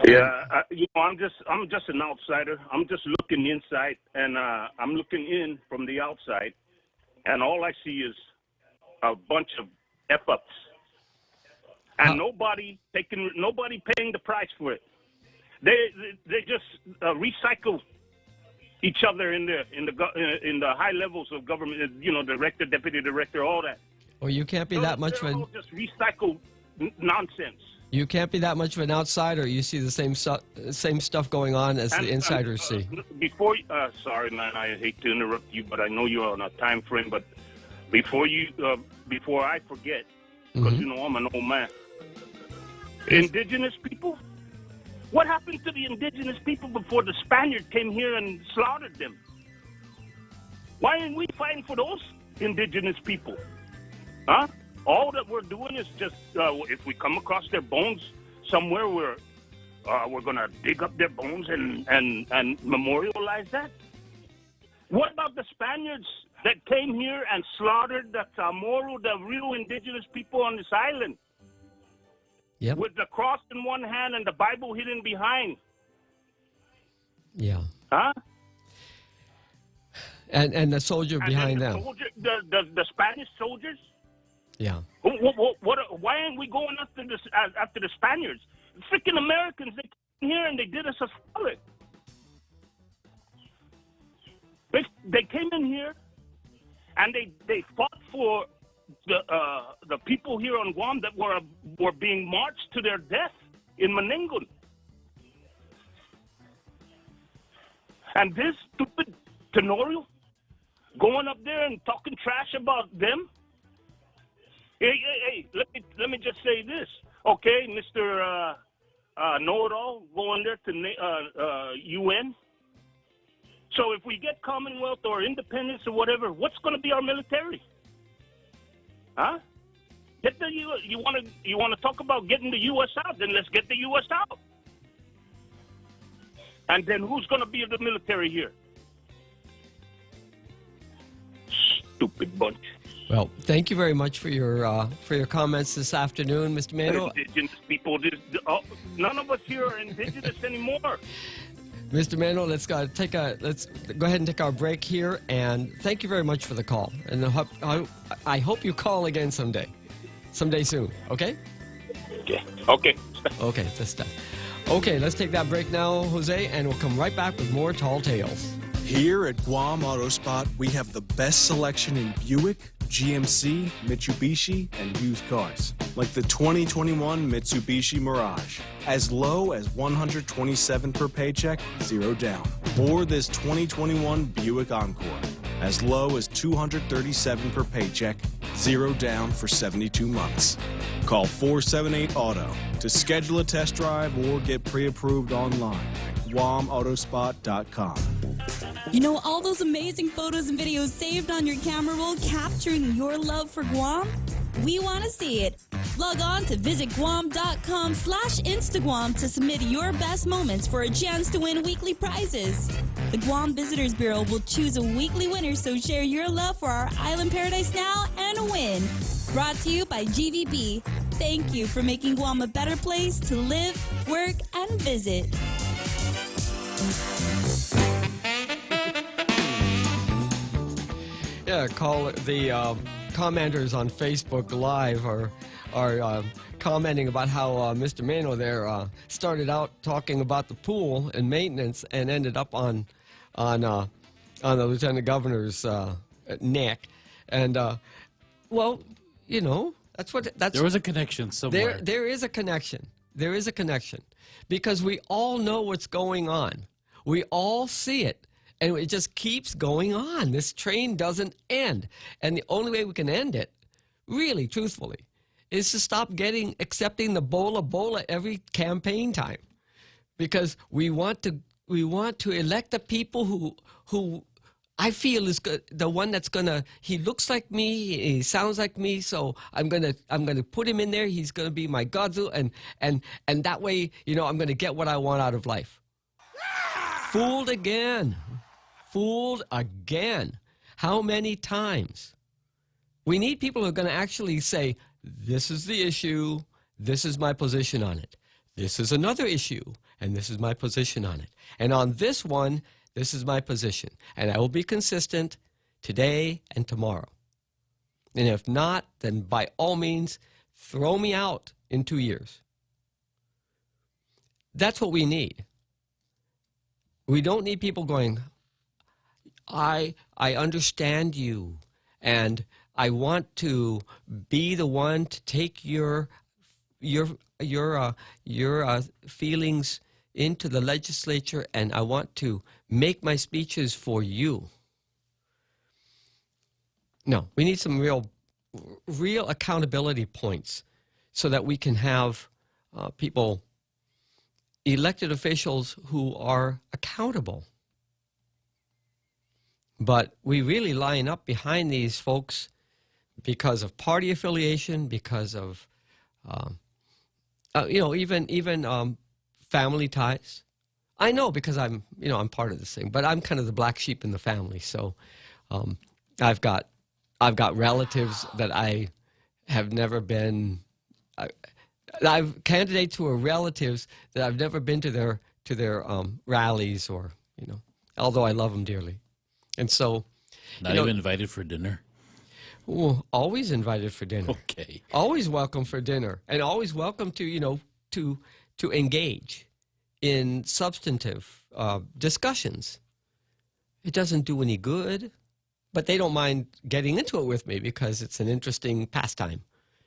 Yeah, I'm just an outsider. I'm just looking inside, and I'm looking in from the outside, and all I see is a bunch of F-ups, and nobody paying the price for it. They just recycle each other in the high levels of government. You know, director, deputy director, all that. Well, you can't be that much of an... just recycle nonsense. You can't be that much of an outsider. You see the same stuff going on as the insiders see. Before, sorry, man, I hate to interrupt you, but I know you're on a time frame. But before I forget, because you know I'm an old man. Indigenous people. What happened to the indigenous people before the Spaniard came here and slaughtered them? Why aren't we fighting for those indigenous people? Huh? All that we're doing is just, if we come across their bones somewhere, we're going to dig up their bones and memorialize that. What about the Spaniards that came here and slaughtered the Chamorro, the real indigenous people on this island? Yep. With the cross in one hand and the Bible hidden behind. Yeah. Huh? And the soldier behind them. The Spanish soldiers? Yeah. Why aren't we going after the Spaniards? Freaking Americans, they came here and they did us a solid. They came in here and they fought for the people here on Guam that were being marched to their death in Menangun. And this stupid Tenorio going up there and talking trash about them. Hey, let me just say this, okay, Mr. Know-it-all, going there to UN. So if we get Commonwealth or independence or whatever, what's going to be our military? Huh? You want to talk about getting the U.S. out? Then let's get the U.S. out. And then who's going to be the military here? Stupid bunch. Well, thank you very much for your comments this afternoon, Mr. Mano. Indigenous people, none of us here are indigenous anymore. Mr. Mano, let's go ahead and take our break here, and thank you very much for the call. And I hope you call again someday soon. Okay? Okay. Okay, that's done. Okay, let's take that break now, Jose, and we'll come right back with more Tall Tales. Here at Guam Auto Spot, we have the best selection in Buick, GMC, Mitsubishi, and used cars, like the 2021 Mitsubishi Mirage, as low as $127 per paycheck, 0 down. Or this 2021 Buick Encore, as low as $237 per paycheck, 0 down for 72 months. Call 478-AUTO to schedule a test drive or get pre-approved online at GuamAutospot.com. You know, all those amazing photos and videos saved on your camera roll capturing your love for Guam? We want to see it. Log on to visitguam.com/Instagram to submit your best moments for a chance to win weekly prizes. The Guam Visitors Bureau will choose a weekly winner, so share your love for our island paradise now and win. Brought to you by GVB. Thank you for making Guam a better place to live, work, and visit. Yeah, the commenters on Facebook Live are commenting about how Mr. Mano there started out talking about the pool and maintenance and ended up on the Lieutenant Governor's neck. And well, you know, that's there was a connection somewhere. There is a connection. There is a connection because we all know what's going on. We all see it. And it just keeps going on. This train doesn't end. And the only way we can end it, really, truthfully, is to stop accepting the bola every campaign time. Because we want to elect the people who I feel is good, the one that's gonna, he looks like me, he sounds like me, so I'm gonna put him in there. He's gonna be my godzu, and that way, you know, I'm gonna get what I want out of life. Fooled again. Fooled again. How many times? We need people who are going to actually say, this is the issue, this is my position on it. This is another issue, and this is my position on it. And on this one, this is my position. And I will be consistent today and tomorrow. And if not, then by all means, throw me out in 2 years. That's what we need. We don't need people going, I understand you, and I want to be the one to take your feelings into the legislature, and I want to make my speeches for you. No, we need some real accountability points so that we can have people, elected officials who are accountable. But we really line up behind these folks because of party affiliation, because of, even family ties. I know because I'm part of this thing, but I'm kind of the black sheep in the family. So I've got relatives that I have never been. I've candidates who are relatives that I've never been to their rallies or although I love them dearly. And so, not even invited for dinner. Well, always invited for dinner. Okay. Always welcome for dinner, and always welcome to to engage in substantive discussions. It doesn't do any good, but they don't mind getting into it with me because it's an interesting pastime.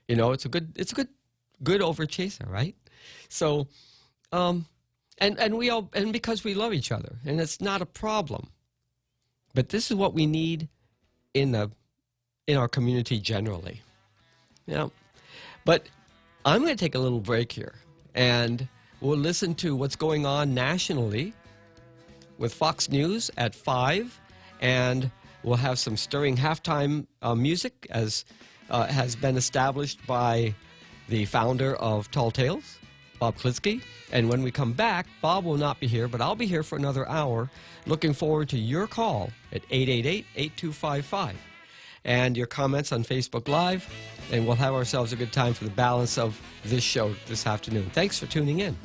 It's a good over chaser, right? So, and because we love each other, and it's not a problem. But this is what we need in our community generally. But I'm going to take a little break here, and we'll listen to what's going on nationally with Fox News at 5, and we'll have some stirring halftime music, as has been established by the founder of Tall Tales, Bob Klitzkie. And when we come back, Bob will not be here, but I'll be here for another hour. Looking forward to your call at 888-8255 and your comments on Facebook Live, and we'll have ourselves a good time for the balance of this show this afternoon. Thanks for tuning in.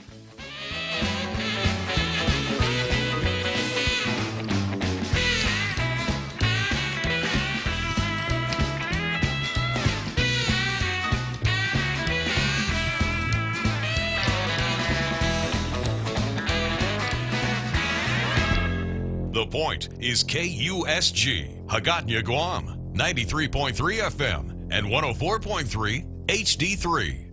The Point is KUSG, Hagåtña, Guam, 93.3 FM and 104.3 HD3.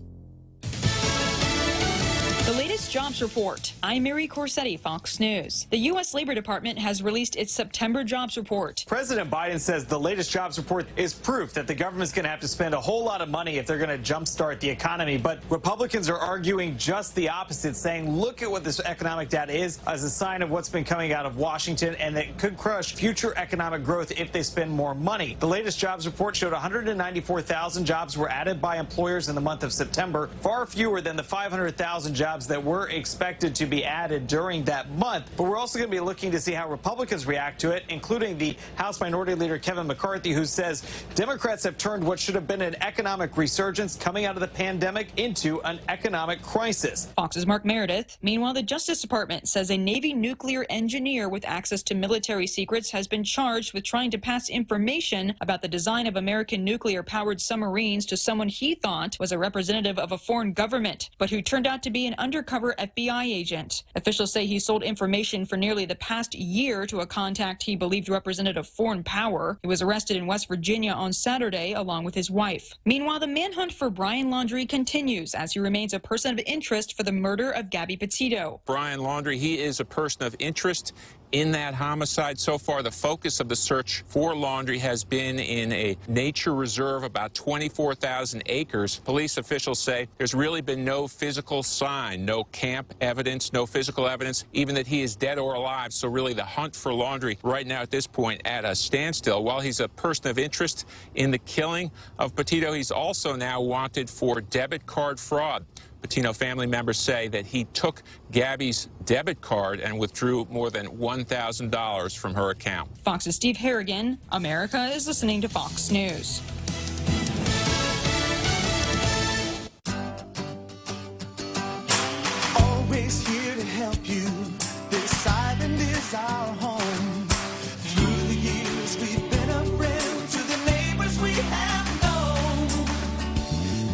The latest jobs report. I'm Mary Corsetti, Fox News. The U.S. Labor Department has released its September jobs report. President Biden says the latest jobs report is proof that the government's going to have to spend a whole lot of money if they're going to jumpstart the economy. But Republicans are arguing just the opposite, saying look at what this economic data is as a sign of what's been coming out of Washington, and that could crush future economic growth if they spend more money. The latest jobs report showed 194,000 jobs were added by employers in the month of September, far fewer than the 500,000 jobs that were expected to be added during that month. But we're also going to be looking to see how Republicans react to it, including the House Minority Leader Kevin McCarthy, who says Democrats have turned what should have been an economic resurgence coming out of the pandemic into an economic crisis. Fox's Mark Meredith. Meanwhile, the Justice Department says a Navy nuclear engineer with access to military secrets has been charged with trying to pass information about the design of American nuclear-powered submarines to someone he thought was a representative of a foreign government, but who turned out to be an undercover FBI agent. Officials say he sold information for nearly the past year to a contact he believed represented a foreign power. He was arrested in West Virginia on Saturday along with his wife. Meanwhile, the manhunt for Brian Laundrie continues as he remains a person of interest for the murder of Gabby Petito. Brian Laundrie, he is a person of interest in that homicide. So far, the focus of the search for Laundrie has been in a nature reserve about 24,000 acres. Police officials say there's really been no physical sign, no camp evidence, no physical evidence, even that he is dead or alive. So really the hunt for Laundrie right now at this point at a standstill. While he's a person of interest in the killing of Petito, he's also now wanted for debit card fraud. Patino family members say that he took Gabby's debit card and withdrew more than $1,000 from her account. Fox's Steve Harrigan. America is listening to Fox News. Always here to help you. This island is our home. Through the years we've been a friend to the neighbors we have known.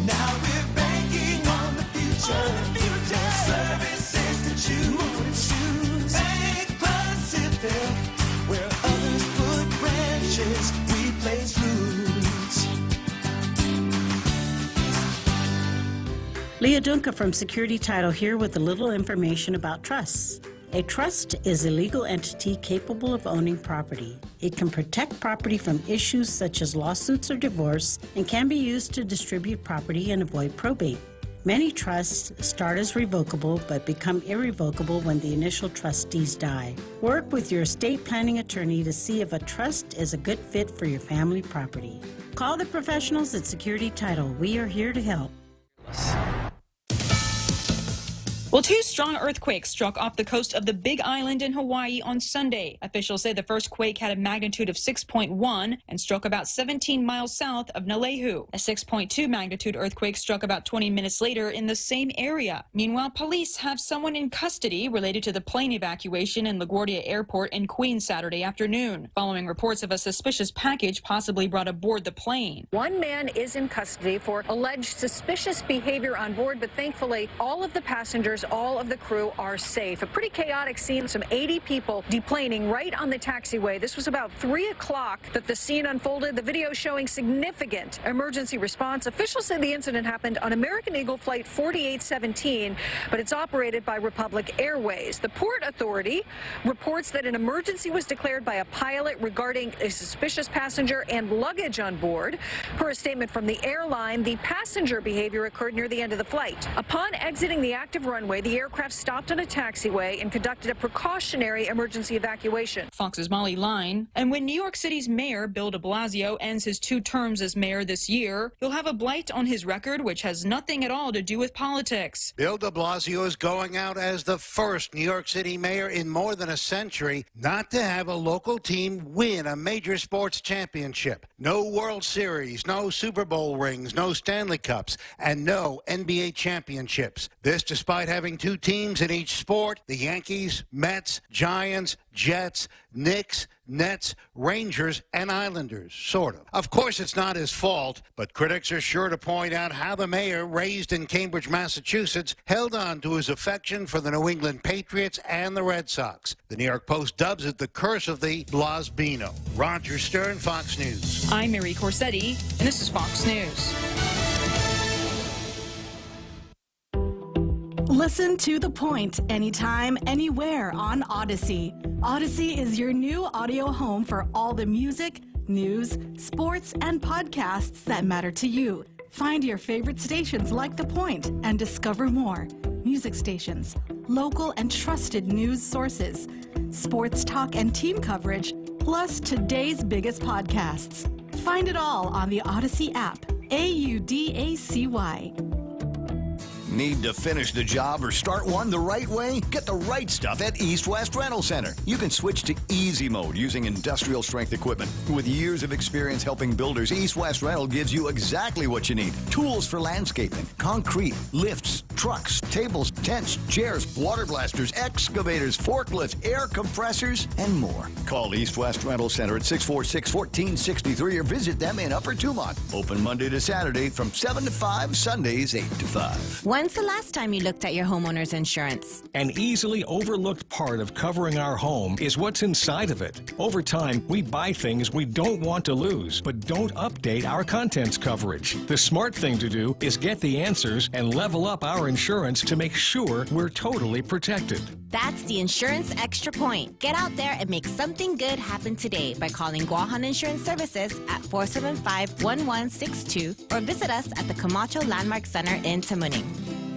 Now we're banking on the future. Services to choose. Bank Pacific, where others put branches, we place roots. Leah Dunca from Security Title here with a little information about trusts. A trust is a legal entity capable of owning property. It can protect property from issues such as lawsuits or divorce and can be used to distribute property and avoid probate. Many trusts start as revocable but become irrevocable when the initial trustees die. Work with your estate planning attorney to see if a trust is a good fit for your family property. Call the professionals at Security Title. We are here to help. Well, two strong earthquakes struck off the coast of the Big Island in Hawaii on Sunday. Officials say the first quake had a magnitude of 6.1 and struck about 17 miles south of Nalehu. A 6.2 magnitude earthquake struck about 20 minutes later in the same area. Meanwhile, police have someone in custody related to the plane evacuation in LaGuardia Airport in Queens Saturday afternoon, following reports of a suspicious package possibly brought aboard the plane. One man is in custody for alleged suspicious behavior on board, but thankfully all of the passengers, all of the crew are safe. A pretty chaotic scene, some 80 people deplaning right on the taxiway. This was about 3 o'clock that the scene unfolded. The video showing significant emergency response. Officials say the incident happened on American Eagle Flight 4817, but it's operated by Republic Airways. The Port Authority reports that an emergency was declared by a pilot regarding a suspicious passenger and luggage on board. Per a statement from the airline, the passenger behavior occurred near the end of the flight. Upon exiting the active runway, the aircraft stopped on a taxiway and conducted a precautionary emergency evacuation. Fox's Molly Line. And when New York City's mayor, Bill de Blasio, ends his 2 terms as mayor this year, he'll have a blight on his record which has nothing at all to do with politics. Bill de Blasio is going out as the first New York City mayor in more than a century not to have a local team win a major sports championship. No World Series, no Super Bowl rings, no Stanley Cups, and no NBA championships. This despite having 2 teams in each sport, the Yankees, Mets, Giants, Jets, Knicks, Nets, Rangers, and Islanders, sort of. Of course, it's not his fault, but critics are sure to point out how the mayor, raised in Cambridge, Massachusetts, held on to his affection for the New England Patriots and the Red Sox. The New York Post dubs it the curse of the Blasbino. Roger Stern, Fox News. I'm Mary Corsetti, and this is Fox News. Listen to The Point anytime, anywhere on Odyssey. Odyssey is your new audio home for all the music, news, sports, and podcasts that matter to you. Find your favorite stations like The Point and discover more. Music stations, local and trusted news sources, sports talk and team coverage, plus today's biggest podcasts. Find it all on the Odyssey app. AUDACY. Need to finish the job or start one the right way? Get the right stuff at East West Rental Center. You can switch to easy mode using industrial strength equipment. With years of experience helping builders, East West Rental gives you exactly what you need. Tools for landscaping, concrete, lifts, trucks, tables, tents, chairs, water blasters, excavators, forklifts, air compressors, and more. Call East West Rental Center at 646-1463 or visit them in Upper Tumont. Open Monday to Saturday from 7 to 5, Sundays 8 to 5. When's the last time you looked at your homeowner's insurance? An easily overlooked part of covering our home is what's inside of it. Over time, we buy things we don't want to lose, but don't update our contents coverage. The smart thing to do is get the answers and level up our insurance to make sure we're totally protected. That's the Insurance Extra Point. Get out there and make something good happen today by calling Guahan Insurance Services at 475-1162 or visit us at the Camacho Landmark Center in Tamuning.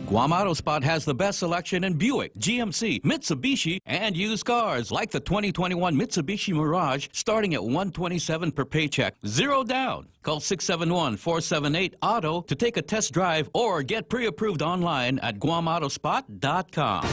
Guam Auto Spot has the best selection in Buick, GMC, Mitsubishi, and used cars like the 2021 Mitsubishi Mirage starting at $127 per paycheck. Zero down. Call 671-478-AUTO to take a test drive or get pre-approved online at GuamAutospot.com.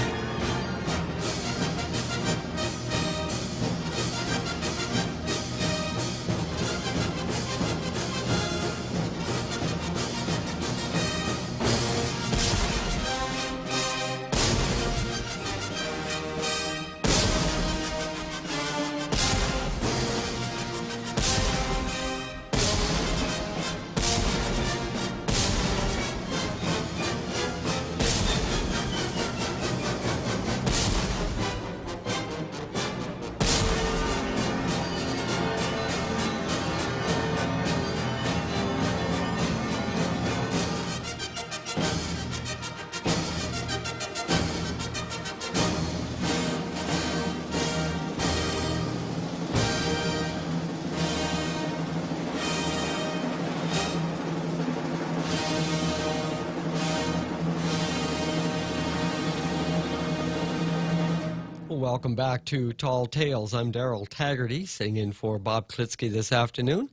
Welcome back to Tall Tales. I'm Darrell Taggarty, sitting in for Bob Klitzkie this afternoon,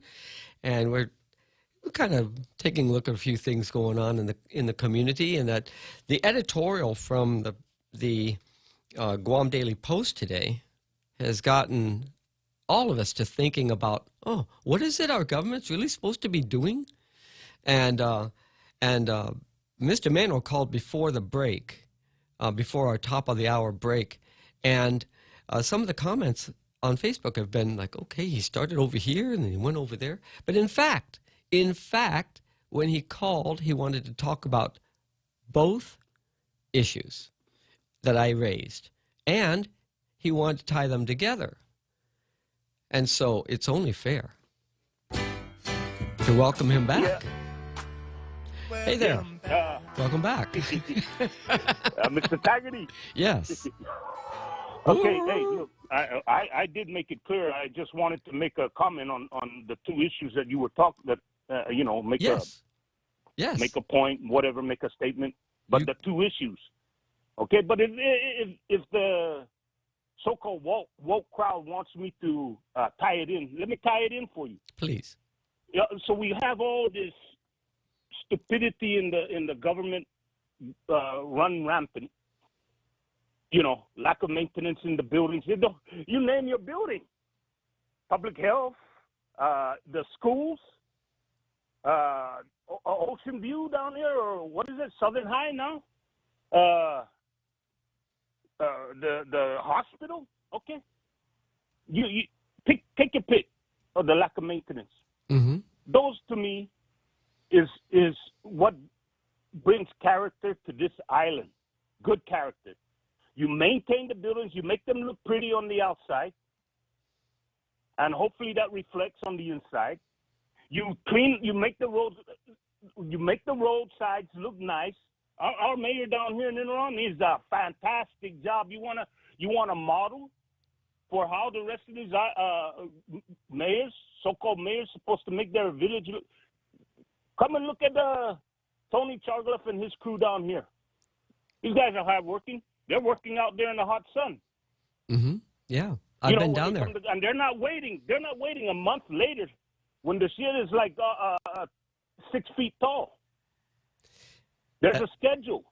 and we're kind of taking a look at a few things going on in the community, and that the editorial from the Guam Daily Post today has gotten all of us to thinking about, oh, what is it our government's really supposed to be doing? And Mr. Manuel called before the break, before our top of the hour break. And some of the comments on Facebook have been like, okay, he started over here and then he went over there. But in fact, when he called, he wanted to talk about both issues that I raised. And he wanted to tie them together. And so it's only fair to welcome him back. Yeah. Hey there. Welcome back. Mr. Taggarty. Yes. Okay, hey, look, I did make it clear. I just wanted to make a comment on the two issues that you were talking, that, make make a point, whatever, make a statement. But the two issues, okay? But if the so-called woke crowd wants me to tie it in, let me tie it in for you. Please. Yeah, so we have all this stupidity in the government run rampant. You know, lack of maintenance in the buildings. You name your building. Public health, the schools, Ocean View down here, or what is it, Southern High now? The hospital. Okay. You take your pick of the lack of maintenance. Mm-hmm. Those to me is what brings character to this island. Good character. You maintain the buildings, you make them look pretty on the outside, and hopefully that reflects on the inside. You make the roads, you make the roadsides look nice. Our mayor down here in Interon is a fantastic job. You want a model for how the rest of these mayors, so-called mayors, supposed to make their village look. Come and look at Tony Chargleff and his crew down here. These guys are hardworking. They're working out there in the hot sun. Mm-hmm. Yeah, I've been down there. And they're not waiting. They're not waiting a month later when the shit is like 6 feet tall. There's a schedule.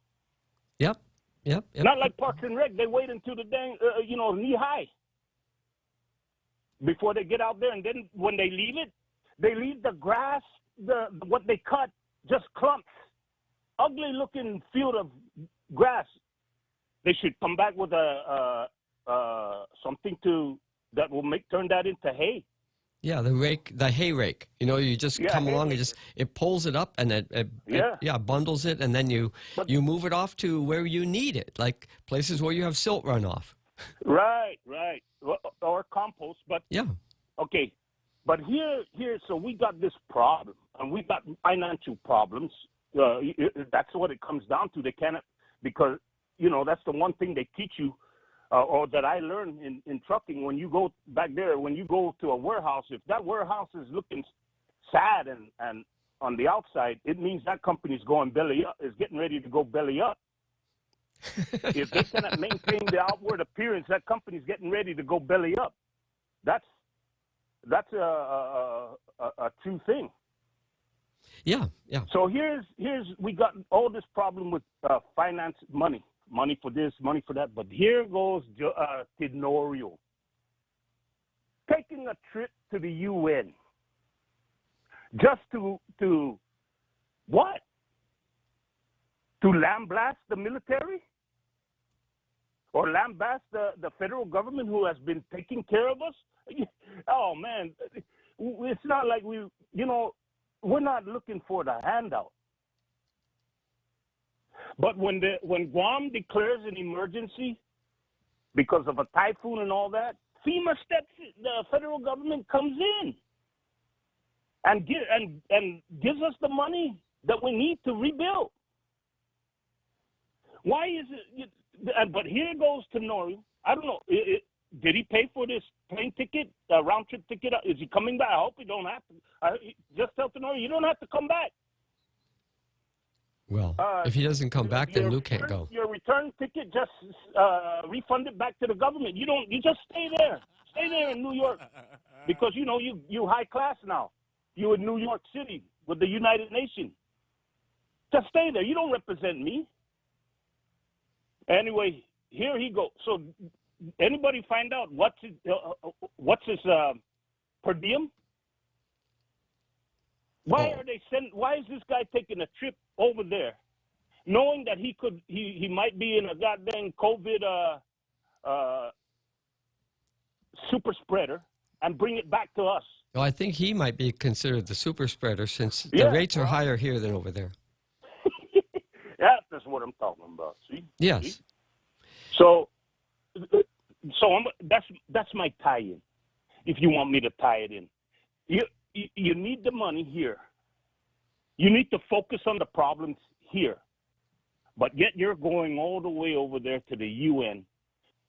Yep. Not like Parks and Rec. They wait until the dang, knee high before they get out there. And then when they leave it, they leave the grass, what they cut, just clumps. Ugly looking field of grass. They should come back with something that will turn that into hay. Yeah, the hay rake. You just come along and it pulls it up and it bundles it, and then you move it off to where you need it, like places where you have silt runoff. Right. Or compost, but yeah. Okay, but here, so we got this problem, and we got financial problems. That's what it comes down to. They cannot, because that's the one thing they teach you. Or that I learned in trucking, when you go back there, when you go to a warehouse, if that warehouse is looking sad and on the outside, it means that company's going belly up, is getting ready to go belly up. If they cannot maintain the outward appearance, that company's getting ready to go belly up. That's a true thing. Yeah. So here's we got all this problem with finance, money for this, money for that. But here goes Tenorio taking a trip to the UN just to what? To lambaste the military? Or lambaste the federal government who has been taking care of us? Oh, man. It's not like we're not looking for the handout. But when Guam declares an emergency because of a typhoon and all that, FEMA steps in, the federal government comes in and gives us the money that we need to rebuild. Why is it? But here goes Tenorio. I don't know. Did he pay for this plane ticket, round trip ticket? Is he coming back? I hope he don't have to. Just tell Tenorio, you don't have to come back. Well, if he doesn't come back, then Lou can't go. Your return ticket, just refund it back to the government. You just stay there. Stay there in New York. Because, you high class now. You in New York City with the United Nations. Just stay there. You don't represent me. Anyway, here he goes. So anybody find out what's his per diem? Why is this guy taking a trip over there, knowing that he might be in a goddamn COVID super spreader and bring it back to us? Well, I think he might be considered the super spreader since the rates are higher here than over there. That's what I'm talking about. See? Yes. See? So that's my tie-in. If you want me to tie it in, you need the money here. You need to focus on the problems here. But yet you're going all the way over there to the UN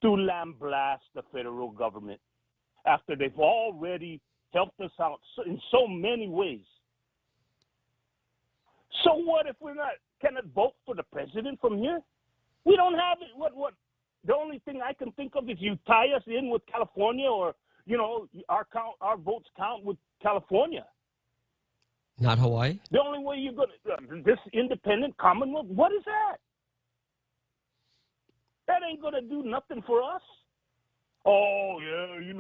to lambaste the federal government after they've already helped us out in so many ways. So what if cannot vote for the president from here? We don't have it. What? The only thing I can think of is you tie us in with California, or our votes count with California. Not Hawaii? The only way you're going to, this independent Commonwealth, what is that? That ain't going to do nothing for us. Oh, yeah,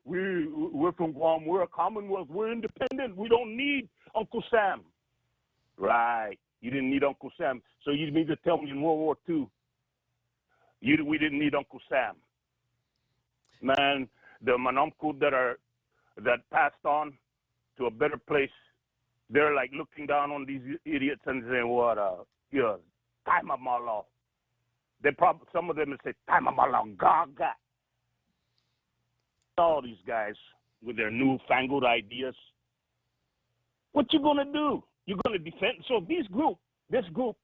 we're from Guam. We're a Commonwealth. We're independent. We don't need Uncle Sam. Right. You didn't need Uncle Sam. So you need to tell me in World War II, we didn't need Uncle Sam. Man, the Manamkud that passed on to a better place, they're like looking down on these idiots and saying, what, time of my law. Some of them would say, time of my law, gaga. All these guys with their newfangled ideas. What you going to do? You're going to defend. So this group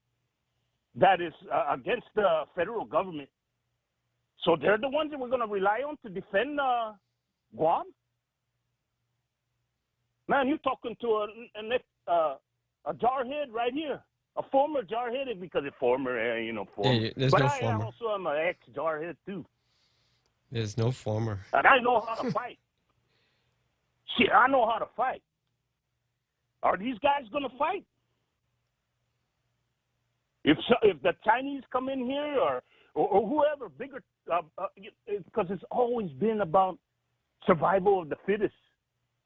that is against the federal government. So they're the ones that we're going to rely on to defend Guam? Man, you're talking to a jarhead right here. A former jarhead, because it's former, former. Yeah, there's but no I former. also am an ex-jarhead, too. There's no former. And I know how to fight. Shit, I know how to fight. Are these guys going to fight? If the Chinese come in here or whoever, bigger, because it's always been about survival of the fittest.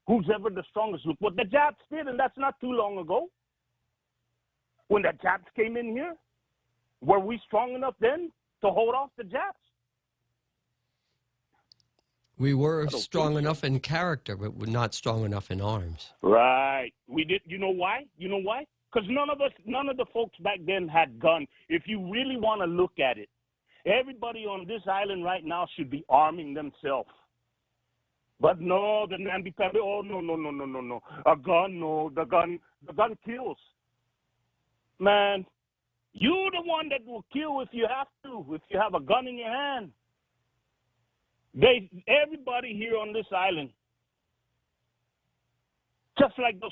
Who's ever the strongest? Look what the Japs did, and that's not too long ago. When the Japs came in here, were we strong enough then to hold off the Japs? We were strong enough in character, but we're not strong enough in arms. Right. We did. You know why? Because none of the folks back then had guns. If you really want to look at it, everybody on this island right now should be arming themselves. But no, the Nambi family, oh, no. A gun, no. The gun kills. Man, you're the one that will kill if you have to, if you have a gun in your hand. Everybody here on this island, just like those,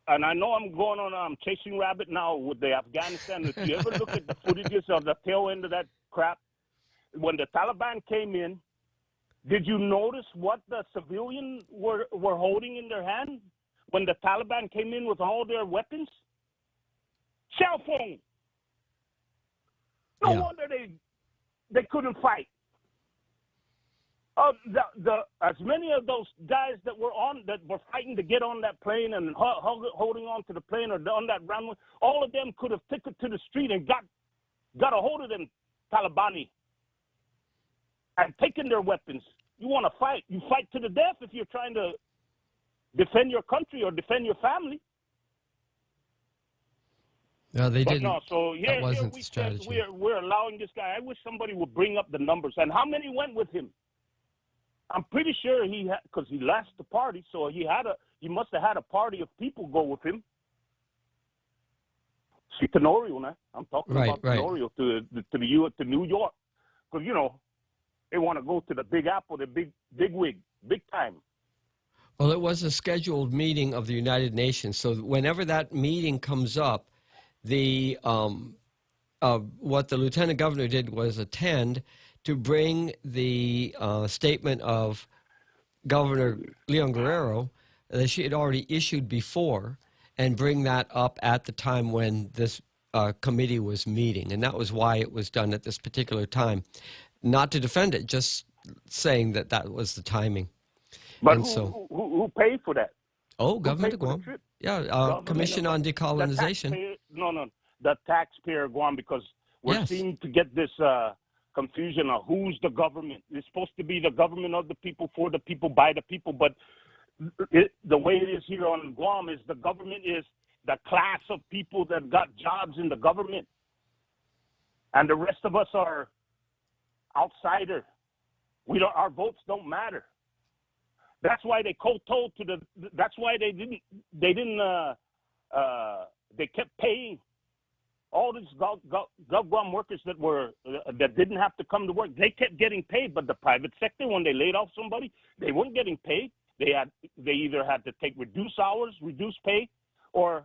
and I know I'm chasing rabbit now with the Afghanistan. If you ever look at the footages of the tail end of that crap, when the Taliban came in, did you notice what the civilians were holding in their hand when the Taliban came in with all their weapons? Cell phone. No wonder they couldn't fight. As many of those guys that were fighting to get on that plane and holding on to the plane or on that runway, all of them could have taken to the street and got a hold of them Talibani and taken their weapons. You want to fight? You fight to the death if you're trying to defend your country or defend your family. No, they didn't. No, so that wasn't the strategy. We're allowing this guy. I wish somebody would bring up the numbers and how many went with him. I'm pretty sure he had, because he left the party, so he must have had a party of people go with him. See, Tenorio, man. I'm talking about Tenorio to New York, because they want to go to the Big Apple, the big wig, big time. Well, it was a scheduled meeting of the United Nations, so whenever that meeting comes up, what the lieutenant governor did was attend to bring the statement of Governor Leon Guerrero that she had already issued before and bring that up at the time when this committee was meeting. And that was why it was done at this particular time. Not to defend it, just saying that was the timing. But who paid for that? Oh, Government of Guam. Yeah, Commission on Decolonization. The taxpayer Guam, because we're seeming to get this confusion of who's the government. It's supposed to be the government of the people, for the people, by the people, but the way it is here on Guam is the government is the class of people that got jobs in the government, and the rest of us are outsider. Our votes don't matter. That's why they told to that's why they kept paying all these GovGuam workers that didn't have to come to work. They kept getting paid, but the private sector, when they laid off somebody, they weren't getting paid. They either had to take reduced hours, reduced pay, or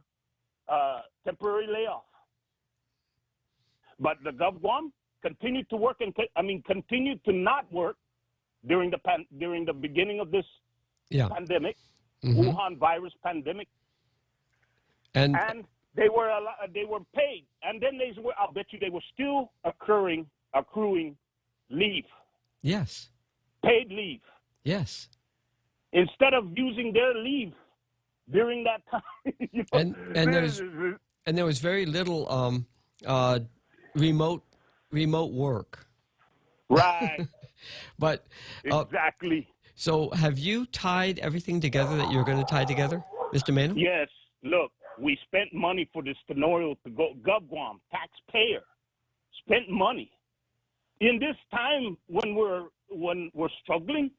temporary layoff. But the GovGuam continued to work continued to not work during the beginning of this pandemic, Wuhan virus pandemic, and they were paid, and then I'll bet you they were still accruing leave. Yes. Paid leave. Yes. Instead of using their leave during that time. And there was very little remote work. Right. But exactly. So have you tied everything together that you're going to tie together, Mr. Mano? Yes. Look, we spent money for this Tenorio to go. GovGuam, taxpayer, spent money. In this time when we're struggling,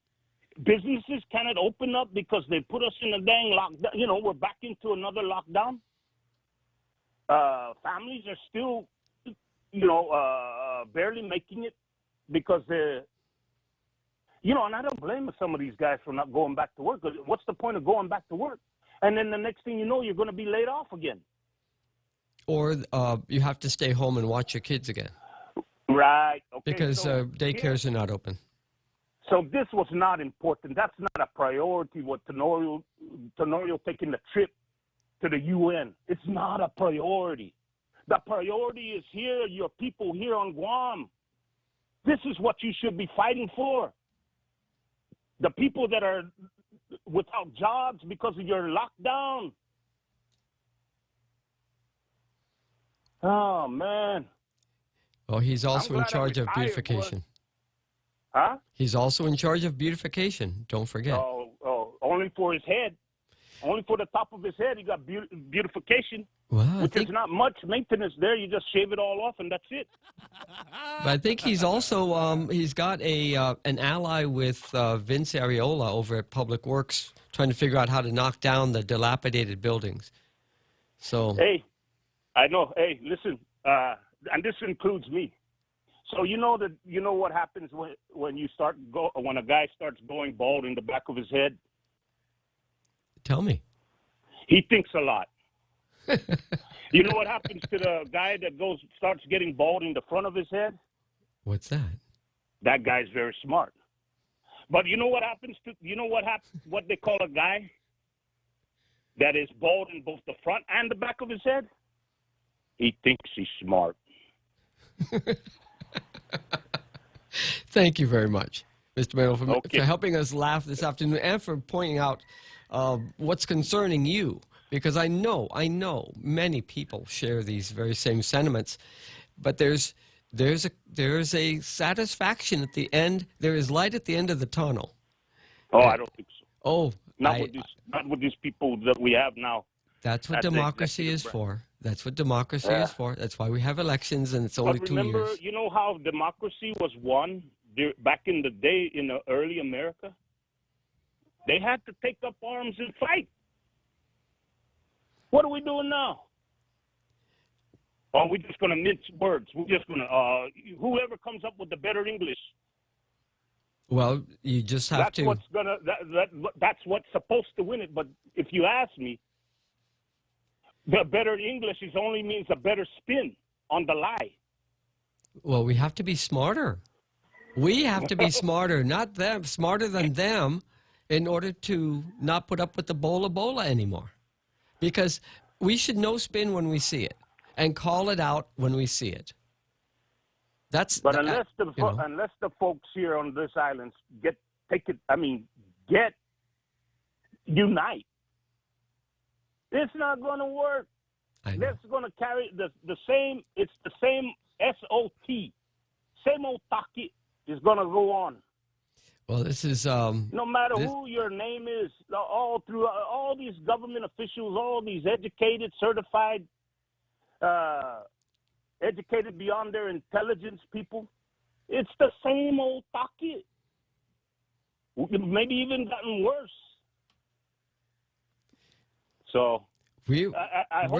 businesses cannot open up because they put us in a dang lockdown. We're back into another lockdown. Families are still barely making it because they're, and I don't blame some of these guys for not going back to work. 'Cause what's the point of going back to work? And then the next thing you know, you're going to be laid off again. Or you have to stay home and watch your kids again. Right. Okay. Because daycares are not open. So this was not important. That's not a priority. What Tenorio taking the trip to the UN. It's not a priority. The priority is here, your people here on Guam. This is what you should be fighting for. The people that are without jobs because of your lockdown. Oh, man. Well, he's also in charge of retired, beautification. Huh? He's also in charge of beautification. Don't forget. Oh, only for his head. Only for the top of his head, he got beautification, which is not much maintenance there. You just shave it all off, and that's it. But I think he's also he's got an ally with Vince Areola over at Public Works, trying to figure out how to knock down the dilapidated buildings. So hey, I know. Hey, listen, and this includes me. So you know what happens when a guy starts going bald in the back of his head. Tell me. He thinks a lot. You know what happens to the guy that starts getting bald in the front of his head? What's that? That guy's very smart. But you know what happens what they call a guy that is bald in both the front and the back of his head? He thinks he's smart. Thank you very much, Mr. Mano, for helping us laugh this afternoon and for pointing out what's concerning you, because I know many people share these very same sentiments, but there's a satisfaction at the end. There is light at the end of the tunnel. Oh, I don't think so. Oh, not with these people that we have now. That's what democracy is for. That's what democracy is for. That's why we have elections, and it's only 2 years. Remember, you know how democracy was won back in the day in the early America? They had to take up arms and fight. What are we doing now? Oh, we're just going to mince words. We're just going to, whoever comes up with the better English. Well, you just have to. That's what's supposed to win it. But if you ask me, the better English only means a better spin on the lie. Well, we have to be smarter. We have to be smarter, not them, smarter than them, in order to not put up with the bola anymore. Because we should know spin when we see it and call it out when we see it. Unless the folks here on this island unite, it's not going to work. It's going to carry the same. It's the same SOT, same old taki is going to go on. Well, this is no matter who your name is, all through all these government officials, all these educated, certified, educated beyond their intelligence people. It's the same old taki. Maybe even gotten worse. So we're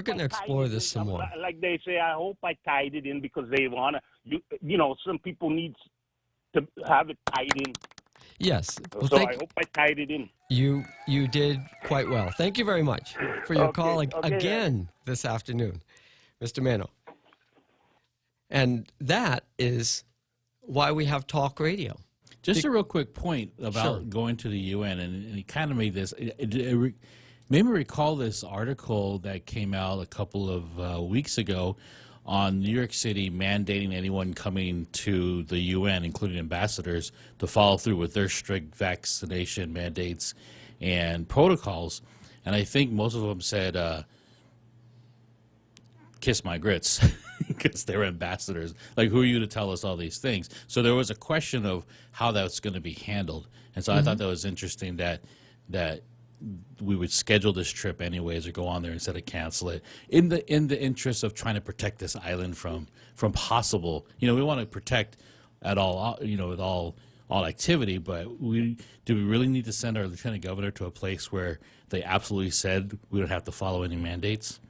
going to explore this some more. Like they say, I hope I tied it in because they want to. Some people need to have it tied in. Yes. Well, so I hope I tied it in. You did quite well. Thank you very much for your call again this afternoon, Mr. Mano. And that is why we have talk radio. Just a real quick point about going to the UN, and he kind of made this. It made me recall this article that came out a couple of weeks ago on New York City mandating anyone coming to the UN, including ambassadors, to follow through with their strict vaccination mandates and protocols. And I think most of them said, kiss my grits, because they're ambassadors. Like, who are you to tell us all these things? So there was a question of how that's going to be handled. And so I thought that was interesting that we would schedule this trip anyways or go on there instead of cancel it in the interest of trying to protect this island from possible, we want to protect at all, with all activity, but do we really need to send our lieutenant governor to a place where they absolutely said we don't have to follow any mandates?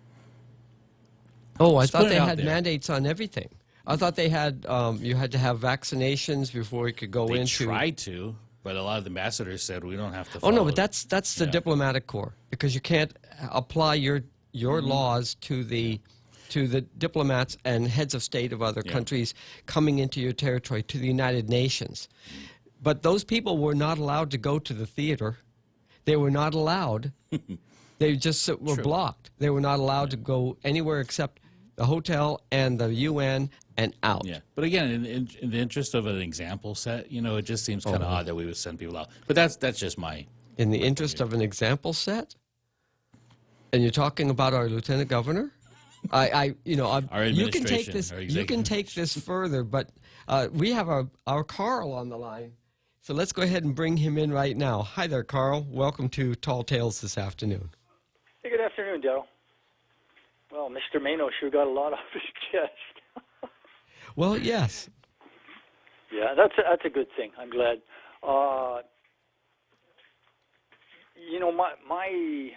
Oh, I thought they had mandates on everything. I thought they had you had to have vaccinations before you could go They into. tried to, but a lot of the ambassadors said we don't have to. Oh no, follow but that's the diplomatic corps, because you can't apply your laws to the diplomats and heads of state of other countries coming into your territory, to the United Nations. But those people were not allowed to go to the theater. They were not allowed. They just were blocked. They were not allowed to go anywhere except the hotel and the UN and out. Yeah, but again, in the interest of an example set, you know, it just seems kind of odd that we would send people out. But that's just my. In the interest of an example set, and you're talking about our lieutenant governor. Our you can take this. You can take this further, but we have our Carl on the line, so let's go ahead and bring him in right now. Hi there, Carl. Welcome to Tall Tales this afternoon. Hey, good afternoon, Daryl. Well, Mr. Mano sure got a lot off his chest. Well, yes. Yeah, that's a good thing. I'm glad. My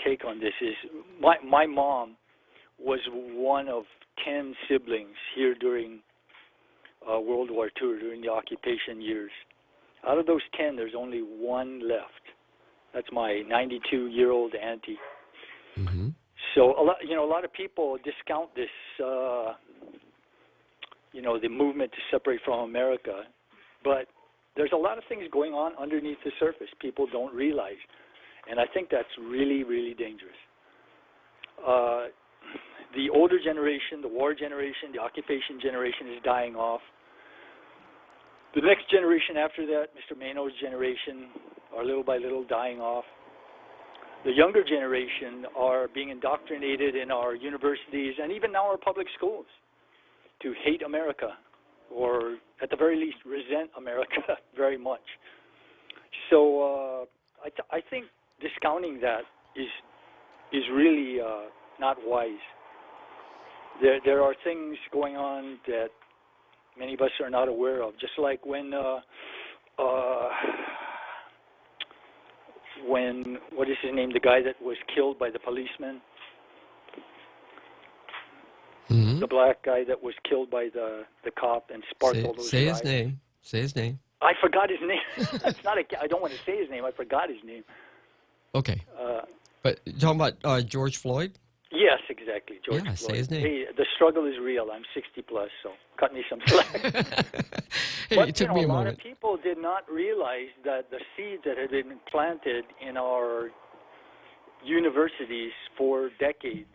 take on this is my mom was one of 10 siblings here during World War II, during the occupation years. Out of those 10, there's only one left. That's my 92-year-old auntie. Mm-hmm. So a lot of people discount this, the movement to separate from America, but there's a lot of things going on underneath the surface people don't realize, and I think that's really, really dangerous. The older generation, the war generation, the occupation generation is dying off. The next generation after that, Mr. Mano's generation, are little by little dying off. The younger generation are being indoctrinated in our universities and even now our public schools to hate America, or at the very least resent America very much. So I think discounting that is really not wise. There are things going on that many of us are not aware of, just like when what is his name, the guy that was killed by the policeman, the black guy that was killed by the cop and sparked all those Say guys. his name. Say his name. I forgot his name. It's not I don't want to say his name. I forgot his name. Okay. But you're talking about George Floyd? Yes, exactly. George Floyd. Say his name. Hey, the struggle is real. I'm 60 plus, so cut me some slack. Hey, but it took me a lot moment. of people did not realize that the seeds that had been planted in our universities for decades,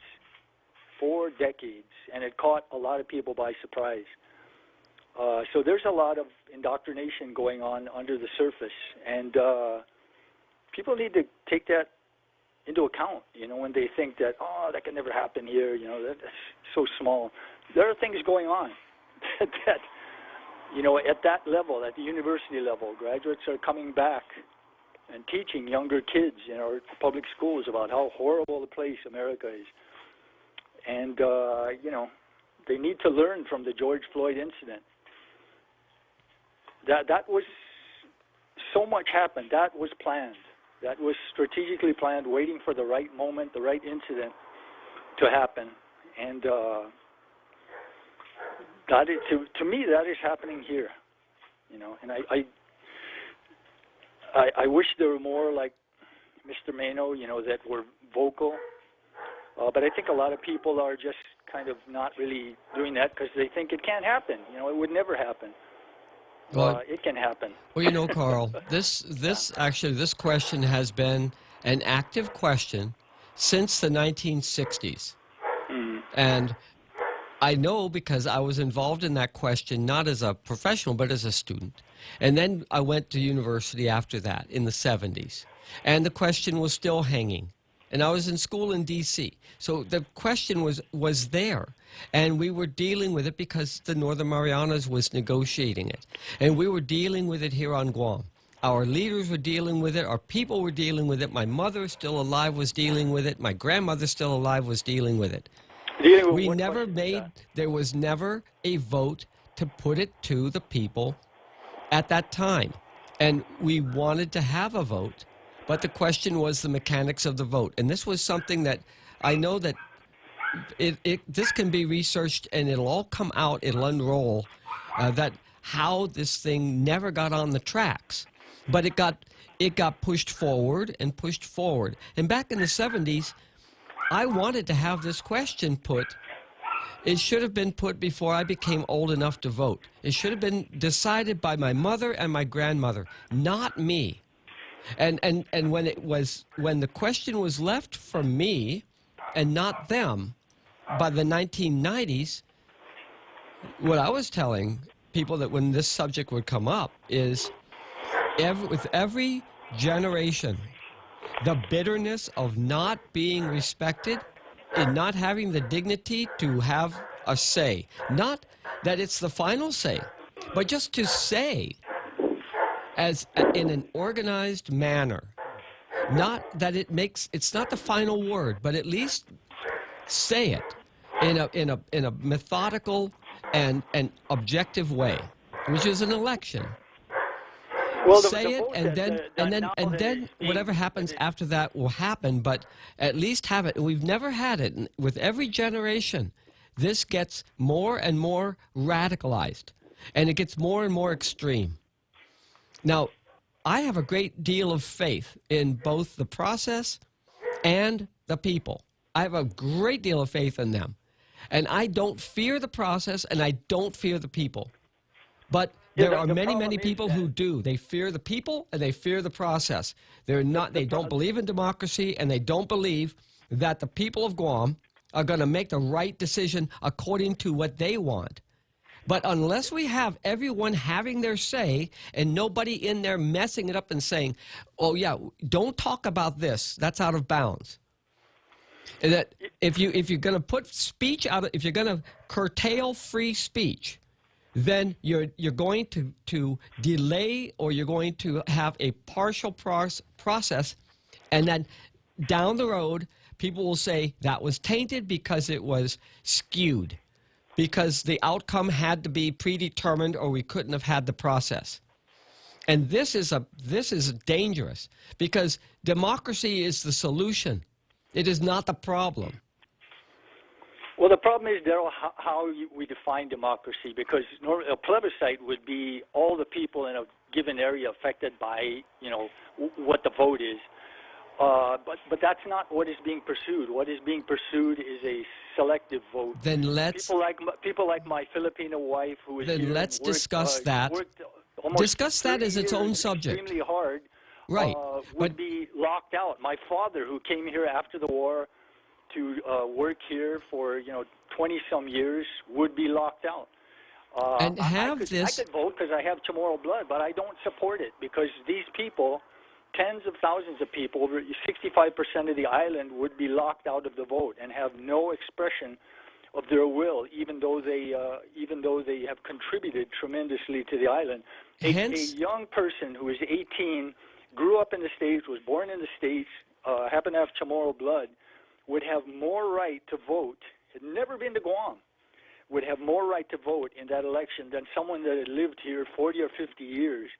and it caught a lot of people by surprise. So there's a lot of indoctrination going on under the surface, and people need to take that into account, when they think that, that can never happen here, that's so small. There are things going on that, at that level, at the university level, graduates are coming back and teaching younger kids in our public schools about how horrible a place America is. And, they need to learn from the George Floyd incident. That was, so much happened. That was planned. That was strategically planned, waiting for the right moment, the right incident to happen. And that is, to me, that is happening here. And I wish there were more like Mr. Mano, that were vocal. But I think a lot of people are just kind of not really doing that because they think it can't happen. It would never happen. Well, it can happen. Well, Carl, this question has been an active question since the 1960s. And I know because I was involved in that question, not as a professional, but as a student. And then I went to university after that in the 70s. And the question was still hanging. And I was in school in D.C. So the question was there. And we were dealing with it because the Northern Marianas was negotiating it. And we were dealing with it here on Guam. Our leaders were dealing with it. Our people were dealing with it. My mother, still alive, was dealing with it. My grandmother, still alive, was dealing with it. We never made, there was never a vote to put it to the people at that time. And we wanted to have a vote, but the question was the mechanics of the vote. And this was something that I know that this can be researched, and it'll all come out. It'll unroll that how this thing never got on the tracks, but it got pushed forward and pushed forward. And back in the 70s, I wanted to have this question put. It should have been put before I became old enough to vote. It should have been decided by my mother and my grandmother, not me. And when the question was left for me and not them, by the 1990s, what I was telling people that when this subject would come up is with every generation, the bitterness of not being respected and not having the dignity to have a say. Not that it's the final say, but just to say as in an organized manner. Not that it's not the final word, but at least say it in a methodical and objective way, which is an election. Well, say it, and then whatever happens after that will happen. But at least have it. We've never had it. And with every generation, this gets more and more radicalized, and it gets more and more extreme. Now, I have a great deal of faith in both the process and the people. I have a great deal of faith in them, and I don't fear the process, and I don't fear the people. But there are many people who do. They fear the people and they fear the process. They don't believe in democracy, and they don't believe that the people of Guam are going to make the right decision according to what they want. But unless we have everyone having their say and nobody in there messing it up and saying, "Oh yeah, don't talk about this. That's out of bounds." And that if you're going to put speech out, if you're going to curtail free speech, then you're going to delay, or you're going to have a partial process, and then down the road, people will say that was tainted because it was skewed, because the outcome had to be predetermined, or we couldn't have had the process. And this is dangerous, because democracy is the solution. It is not the problem. Well, the problem is, Daryl, how we define democracy, because a plebiscite would be all the people in a given area affected by, what the vote is. But that's not what is being pursued. What is being pursued is a selective vote. Then let's people like my Filipino wife, who is then let's discuss that. Discuss that as its own subject. Extremely hard. Right. Would be locked out. My father, who came here after the war to work here for 20-some years, would be locked out. And I could vote because I have Chamorro blood, but I don't support it, because these people, tens of thousands of people, over 65% of the island, would be locked out of the vote and have no expression of their will, even though they have contributed tremendously to the island. A young person who is 18, grew up in the States, was born in the States, happened to have Chamorro blood, would have more right to vote, had never been to Guam, would have more right to vote in that election than someone that had lived here 40 or 50 years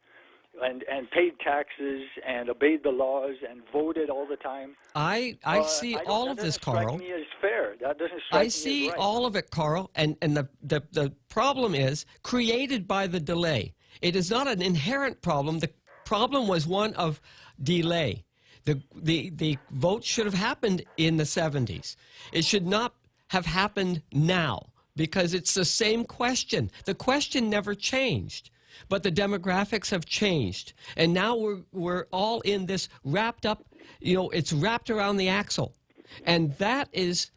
and paid taxes and obeyed the laws and voted all the time. I see all of this, Carl. That doesn't strike me as fair. That doesn't strike me as right. I see all of it, Carl, and the problem is created by the delay. It is not an inherent problem. The problem was one of delay. The vote should have happened in the 70s. It should not have happened now, because it's the same question. The question never changed, but the demographics have changed. And now we're all in this wrapped up, it's wrapped around the axle. And that is,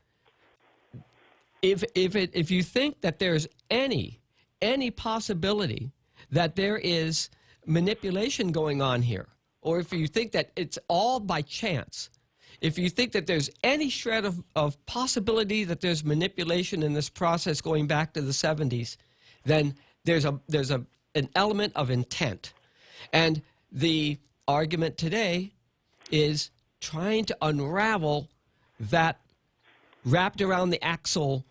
if you think that there's any possibility that there is manipulation going on here, or if you think that it's all by chance, if you think that there's any shred of possibility that there's manipulation in this process going back to the 70s, then there's an element of intent. And the argument today is trying to unravel that wrapped around the axle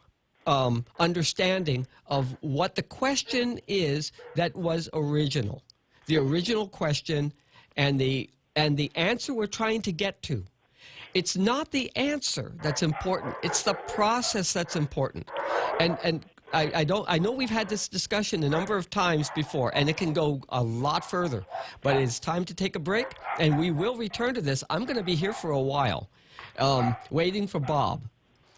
understanding of what the question is that was original. The original question and the answer we're trying to get to it's not the answer that's important. It's the process that's important. And I know we've had this discussion a number of times before, and it can go a lot further. But it's time to take a break, and we will return to this. I'm going to be here for a while, waiting for Bob.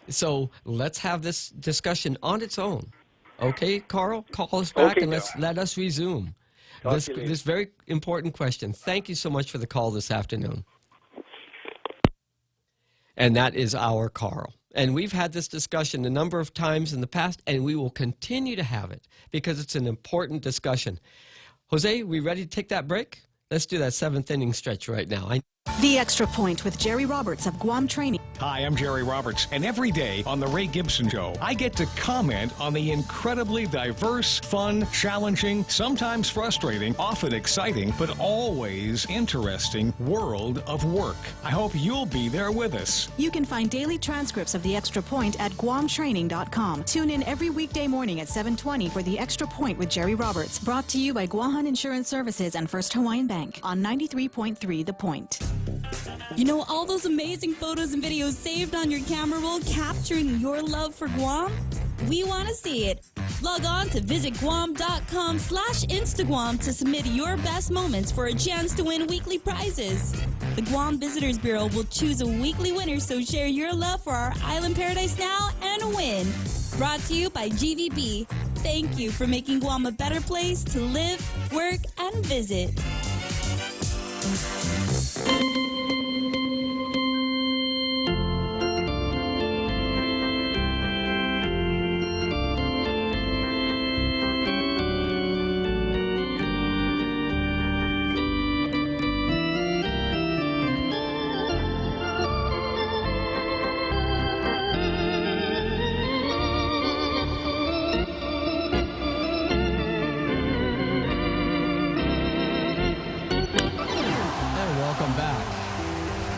So let's have this discussion on its own. Okay, Carl, call us back and let us resume this very important question. Thank you so much for the call this afternoon. And that is our Carl. And we've had this discussion a number of times in the past, and we will continue to have it because it's an important discussion. Jose, we ready to take that break? Let's do that seventh inning stretch right now. The Extra Point with Jerry Roberts of Guam Training. Hi, I'm Jerry Roberts, and every day on The Ray Gibson Show, I get to comment on the incredibly diverse, fun, challenging, sometimes frustrating, often exciting, but always interesting world of work. I hope you'll be there with us. You can find daily transcripts of The Extra Point at guamtraining.com. Tune in every weekday morning at 7:20 for The Extra Point with Jerry Roberts, brought to you by Guahan Insurance Services and First Hawaiian Bank on 93.3 The Point. You know all those amazing photos and videos saved on your camera roll capturing your love for Guam? We want to see it. Log on to visitguam.com/Instagram to submit your best moments for a chance to win weekly prizes. The Guam Visitors Bureau will choose a weekly winner, so share your love for our island paradise now and win. Brought to you by GVB. Thank you for making Guam a better place to live, work, and visit.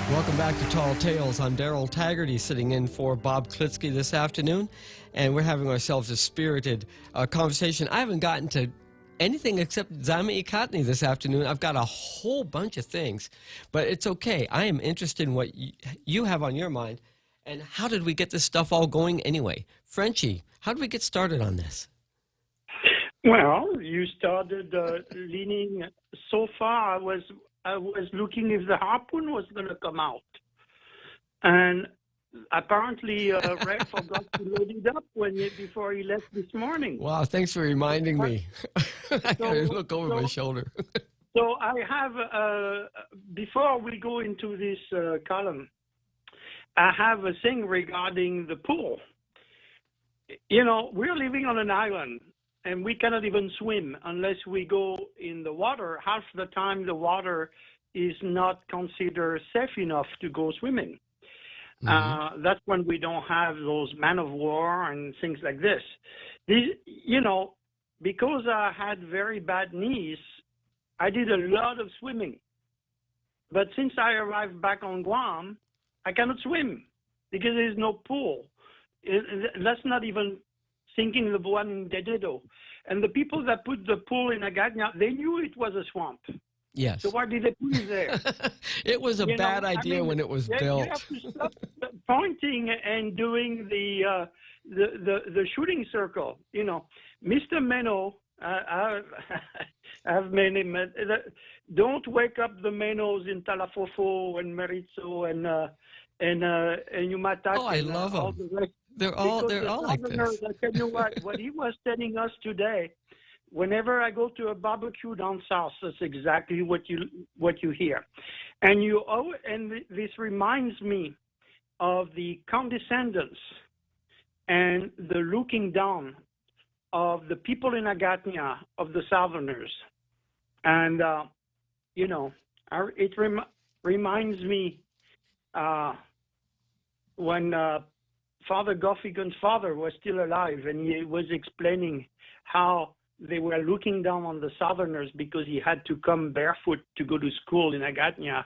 Welcome back to Tall Tales. I'm Daryl Taggarty, sitting in for Bob Klitzkie this afternoon, and we're having ourselves a spirited conversation. I haven't gotten to anything except Zama Ikatni this afternoon. I've got a whole bunch of things, but it's okay. I am interested in what you have on your mind, and how did we get this stuff all going anyway? Frenchie, how did we get started on this? Well, you started leaning so far. I was looking if the harpoon was going to come out. And apparently Ray forgot to load it up before he left this morning. Wow, thanks for reminding me. I got to look over my shoulder. So I have, before we go into this column, I have a thing regarding the pool. You know, we're living on an island, and we cannot even swim unless we go in the water. Half the time the water is not considered safe enough to go swimming. Mm-hmm. That's when we don't have those man of war and things like this. You know, because I had very bad knees, I did a lot of swimming. But since I arrived back on Guam, I cannot swim because there's no pool. That's not even thinking the one in Dededo. And the people that put the pool in Agatna, they knew it was a swamp. Yes. So why did they put it there? It was a bad idea when it was built. You have to stop pointing and doing the shooting circle. You know, Mr. Meno, I've made him. Don't wake up the Menos in Talafofo and Meritzo and Yumatak. Oh, I love them. They're all like this. I tell you what he was telling us today. Whenever I go to a barbecue down south, that's exactly what you hear, and this reminds me of the condescendence and the looking down of the people in Agatna, of the Southerners, and you know, it reminds me when Father Goffigan's father was still alive, and he was explaining how they were looking down on the Southerners because he had to come barefoot to go to school in Agatna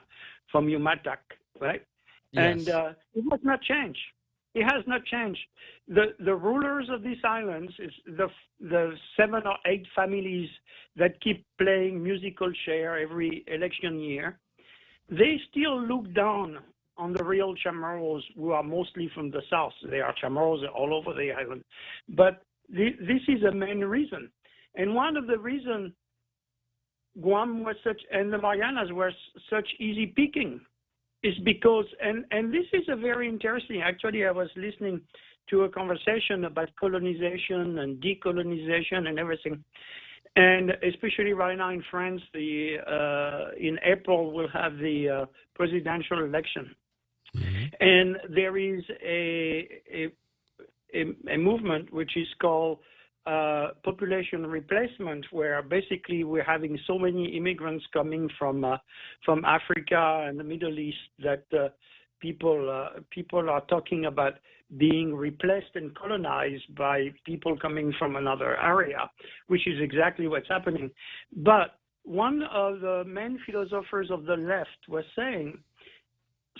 from Yumatak, right? Yes. And it has not changed. It has not changed. The rulers of these islands, is the 7 or 8 families that keep playing musical chair every election year, they still look down on the real Chamorros who are mostly from the south. There are Chamorros all over the island. But this is a main reason. And one of the reasons Guam was such, and the Marianas were such easy picking is because, and this is a very interesting, actually I was listening to a conversation about colonization and decolonization and everything. And especially right now in France, in April, we'll have the presidential election. And there is a movement which is called population replacement, where basically we're having so many immigrants coming from Africa and the Middle East that people are talking about being replaced and colonized by people coming from another area, which is exactly what's happening. But one of the main philosophers of the left was saying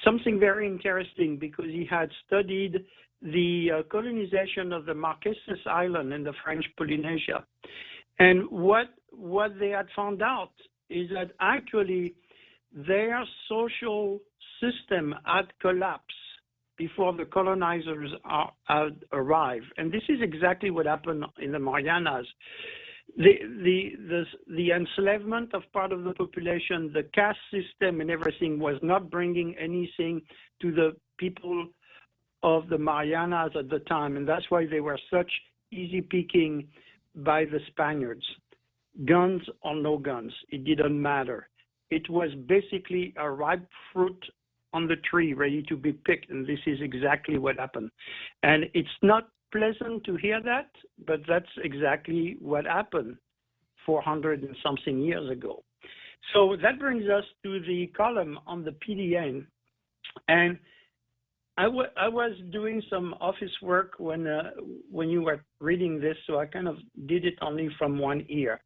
something very interesting, because he had studied the colonization of the Marquesas Island in the French Polynesia. And what they had found out is that actually their social system had collapsed before the colonizers had arrived. And this is exactly what happened in the Marianas. The enslavement of part of the population, the caste system and everything was not bringing anything to the people of the Marianas at the time, and that's why they were such easy picking by the Spaniards. Guns or no guns, it didn't matter. It was basically a ripe fruit on the tree ready to be picked, and this is exactly what happened. And it's not pleasant to hear that, but that's exactly what happened 400 and something years ago. So that brings us to the column on the PDN. And I was doing some office work when you were reading this, so I kind of did it only from one ear.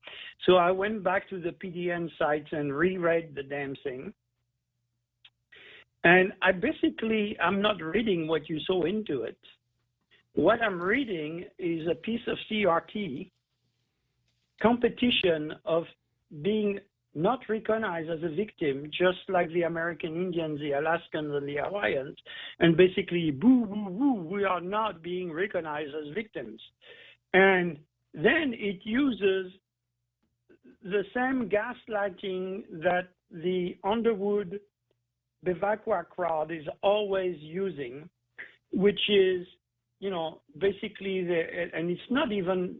So I went back to the PDN sites and reread the damn thing. And I'm not reading what you saw into it. What I'm reading is a piece of CRT competition of being not recognized as a victim, just like the American Indians, the Alaskans, and the Hawaiians, and basically, boo, boo, boo, we are not being recognized as victims. And then it uses the same gaslighting that the Underwood Bevacqua crowd is always using, which is, basically, and it's not even,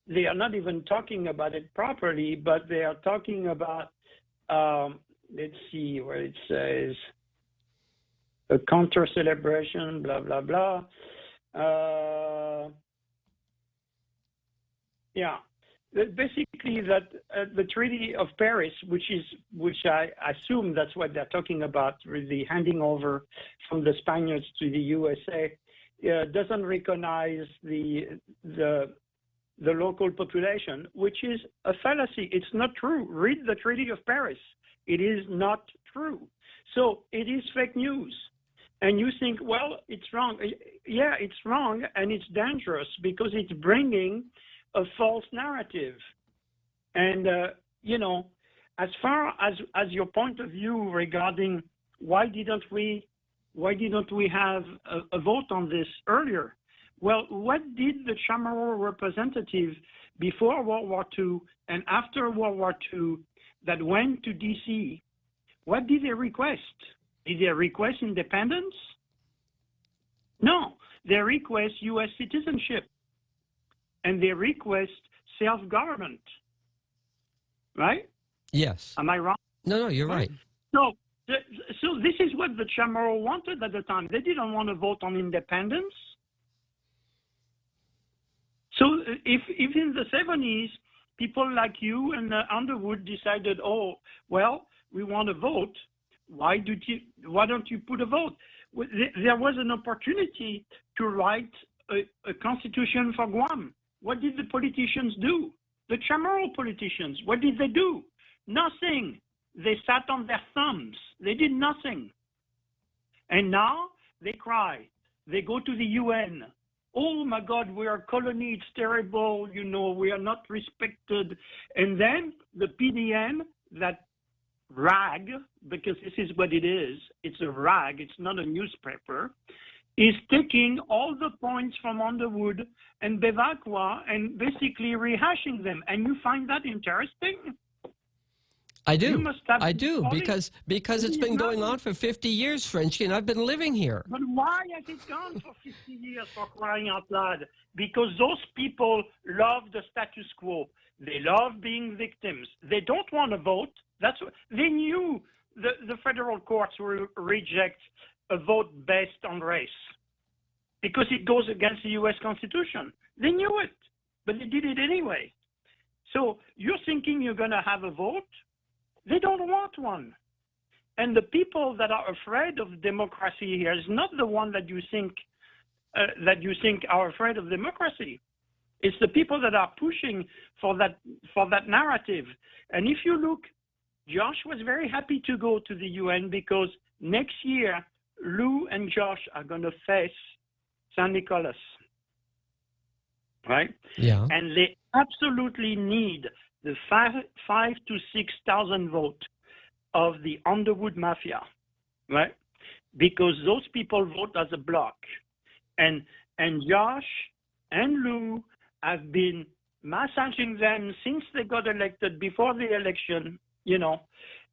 they are not even talking about it properly, but they are talking about, let's see where it says, a counter celebration, blah, blah, blah. Yeah. Basically, that the Treaty of Paris, which I assume that's what they're talking about, with the handing over from the Spaniards to the USA, doesn't recognize the local population, which is a fallacy. It's not true. Read the Treaty of Paris. It is not true. So it is fake news. And you think, well, it's wrong. Yeah, it's wrong, and it's dangerous because it's bringing a false narrative. And, as far as your point of view regarding why didn't we have a vote on this earlier? Well, what did the Chamorro representative before World War II and after World War II that went to D.C., what did they request? Did they request independence? No, they request U.S. citizenship. And they request self-government, right? Yes. Am I wrong? No, you're right. So this is what the Chamorro wanted at the time. They didn't want to vote on independence. So if in the 70s, people like you and Underwood decided, oh, well, we want to vote, why don't you put a vote? There was an opportunity to write a constitution for Guam. What did the politicians do? The Chamorro politicians, what did they do? Nothing. They sat on their thumbs. They did nothing. And now they cry. They go to the UN. Oh my God, we are a colony, it's terrible, we are not respected. And then the PDN that rag, because this is what it is, it's a rag, it's not a newspaper, is taking all the points from Underwood and Bevacqua and basically rehashing them. And you find that interesting? I do. You must have I do, studied. because it's been going on for 50 years, Frenchie, and I've been living here. But why has it gone for 50 years, for crying out loud? Because those people love the status quo. They love being victims. They don't want to vote. They knew the federal courts will reject a vote based on race because it goes against the U.S. Constitution. They knew it, but they did it anyway. So you're thinking you're going to have a vote? They don't want one. And the people that are afraid of democracy here is not the one that you think are afraid of democracy. It's the people that are pushing for that narrative. And if you look, Josh was very happy to go to the UN because next year Lou and Josh are going to face St. Nicholas, right? Yeah. And they absolutely need the 5,000 to 6,000 vote of the Underwood Mafia, right? Because those people vote as a bloc. And Josh and Lou have been massaging them since they got elected, before the election, you know.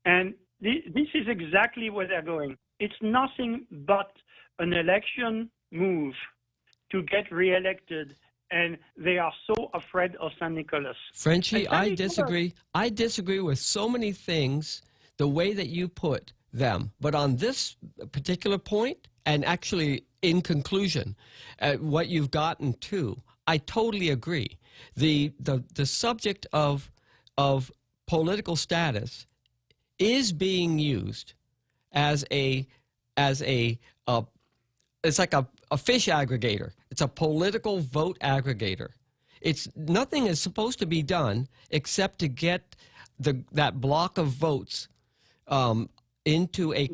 And this is exactly where they're going. It's nothing but an election move to get reelected. And they are so afraid of St. Nicholas. Frenchie, I disagree. I disagree with so many things, the way that you put them. But on this particular point, and actually in conclusion, what you've gotten to, I totally agree. The subject of political status is being used as it's like a fish aggregator. It's a political vote aggregator. Nothing is supposed to be done except to get that block of votes into a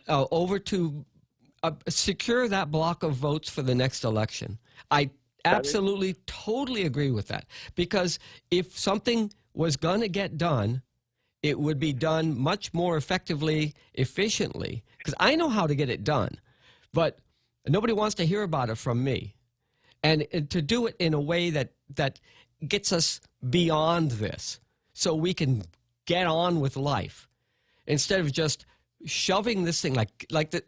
over to secure that block of votes for the next election. I absolutely, totally agree with that. Because if something was going to get done, it would be done much more effectively, efficiently. Because I know how to get it done, but nobody wants to hear about it from me. And to do it in a way that gets us beyond this so we can get on with life instead of just shoving this thing like the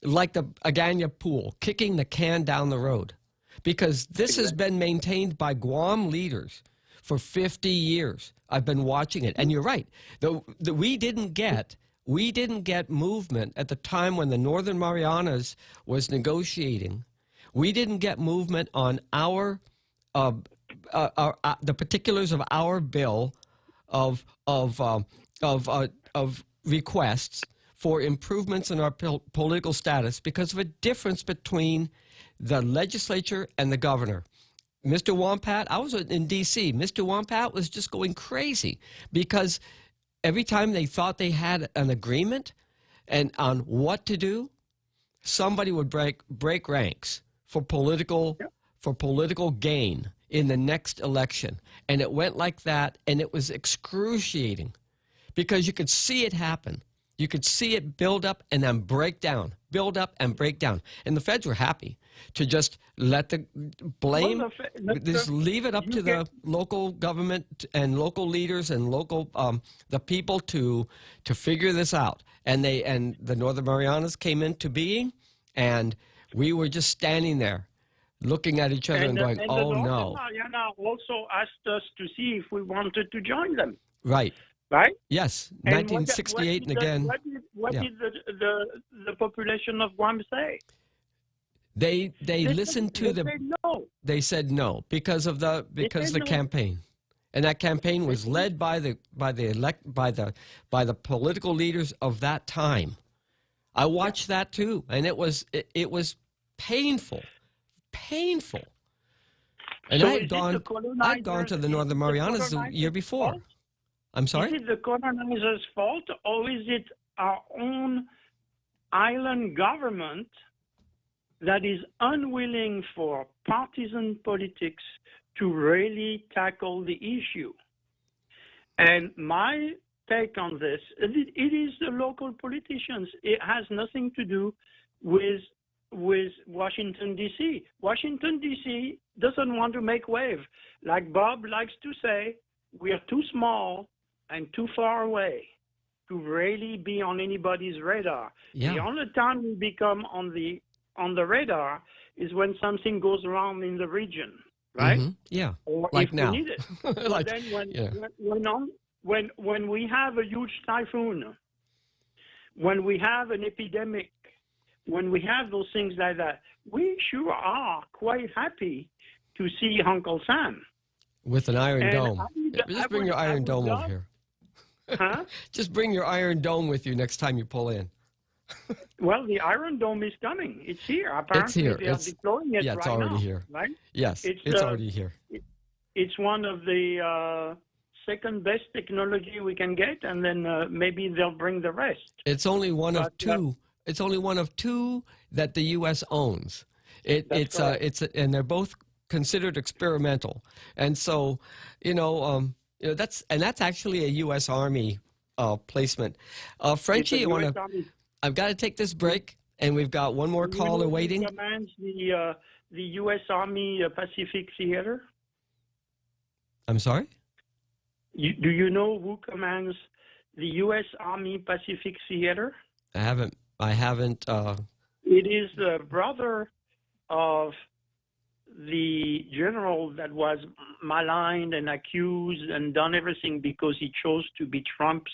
Agana pool, kicking the can down the road. Because this has been maintained by Guam leaders for 50 years. I've been watching it. And you're right. We didn't get movement at the time when the Northern Marianas was negotiating. We didn't get movement on the particulars of our bill of requests for improvements in our political status because of a difference between the legislature and the governor. Mr. Wampat, I was in D.C. Mr. Wampat was just going crazy because every time they thought they had an agreement and on what to do, somebody would break ranks for political gain in the next election. And it went like that, and it was excruciating because you could see it happen. You could see it build up and then break down, build up and break down. And the feds were happy to just let the blame, just leave it up to the local government and local leaders and local the people to figure this out. And the Northern Marianas came into being, and we were just standing there looking at each other and going, "Oh no!" Northern Mariana also asked us to see if we wanted to join them. Right. Right? Yes, And 1968 and again. What did the population of Guam say? They listened to the. Said no. They said no because of the campaign, and that campaign was led by the political leaders of that time. I watched that too, and it was painful. And So I'd gone to the Northern Marianas the year before. Fault? I'm sorry? Is it the colonizers' fault, or is it our own island government that is unwilling for partisan politics to really tackle the issue? And my take on this. It is the local politicians. It has nothing to do with Washington, D.C. Washington, D.C. doesn't want to make wave. Like Bob likes to say, we are too small and too far away to really be on anybody's radar. Yeah. The only time we become on the radar is when something goes wrong in the region, right? Mhm. Yeah, Or like if now. we need it. But Like, then yeah. when we have a huge typhoon, when we have an epidemic, when we have those things like that, we sure are quite happy to see Uncle Sam. With an Iron And Dome. I would- Just I bring would- your I Iron would Dome love- over here. Huh? Just bring your Iron Dome with you next time you pull in. Well, the Iron Dome is coming. It's here. Apparently, here. they are deploying it Yeah, it's right already now, here. right? Yes, it's already here. It's one of the second best technology we can get, and then maybe they'll bring the rest. It's only one of But, two. It's only one of two that the U.S. owns. It's and they're both considered experimental. And so, that's actually a U.S. Army placement. Frenchie, I've got to take this break, and we've got one more caller waiting. Who commands the U.S. Army Pacific Theater? I'm sorry? Do you know who commands the U.S. Army Pacific Theater? I haven't. It is the brother of the general that was maligned and accused and done everything because he chose to be Trump's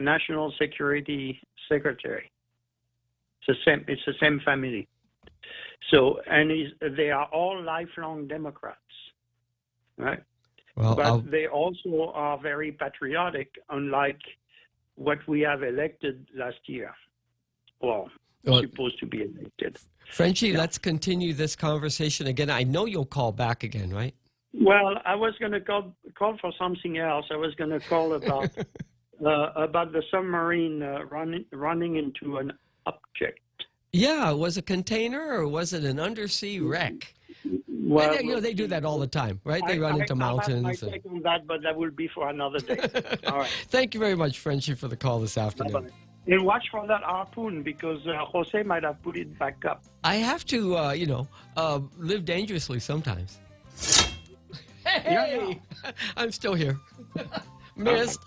national security secretary. It's the same family. So, and they are all lifelong Democrats, right? Well, but they also are very patriotic, unlike what we have elected last year. Well, supposed to be elected. Frenchie, let's continue this conversation again. I know you'll call back again, right? Well, I was going to call for something else. I was going to call about the submarine running into an object. Yeah, was it a container or was it an undersea wreck? Well, they do that all the time, right? They run into mountains. I have my take on that, but that will be for another day. All right. Thank you very much, Frenchie, for the call this afternoon. Bye-bye. And watch for that harpoon because Jose might have put it back up. I have to, live dangerously sometimes. Hey! Yeah. I'm still here. Missed.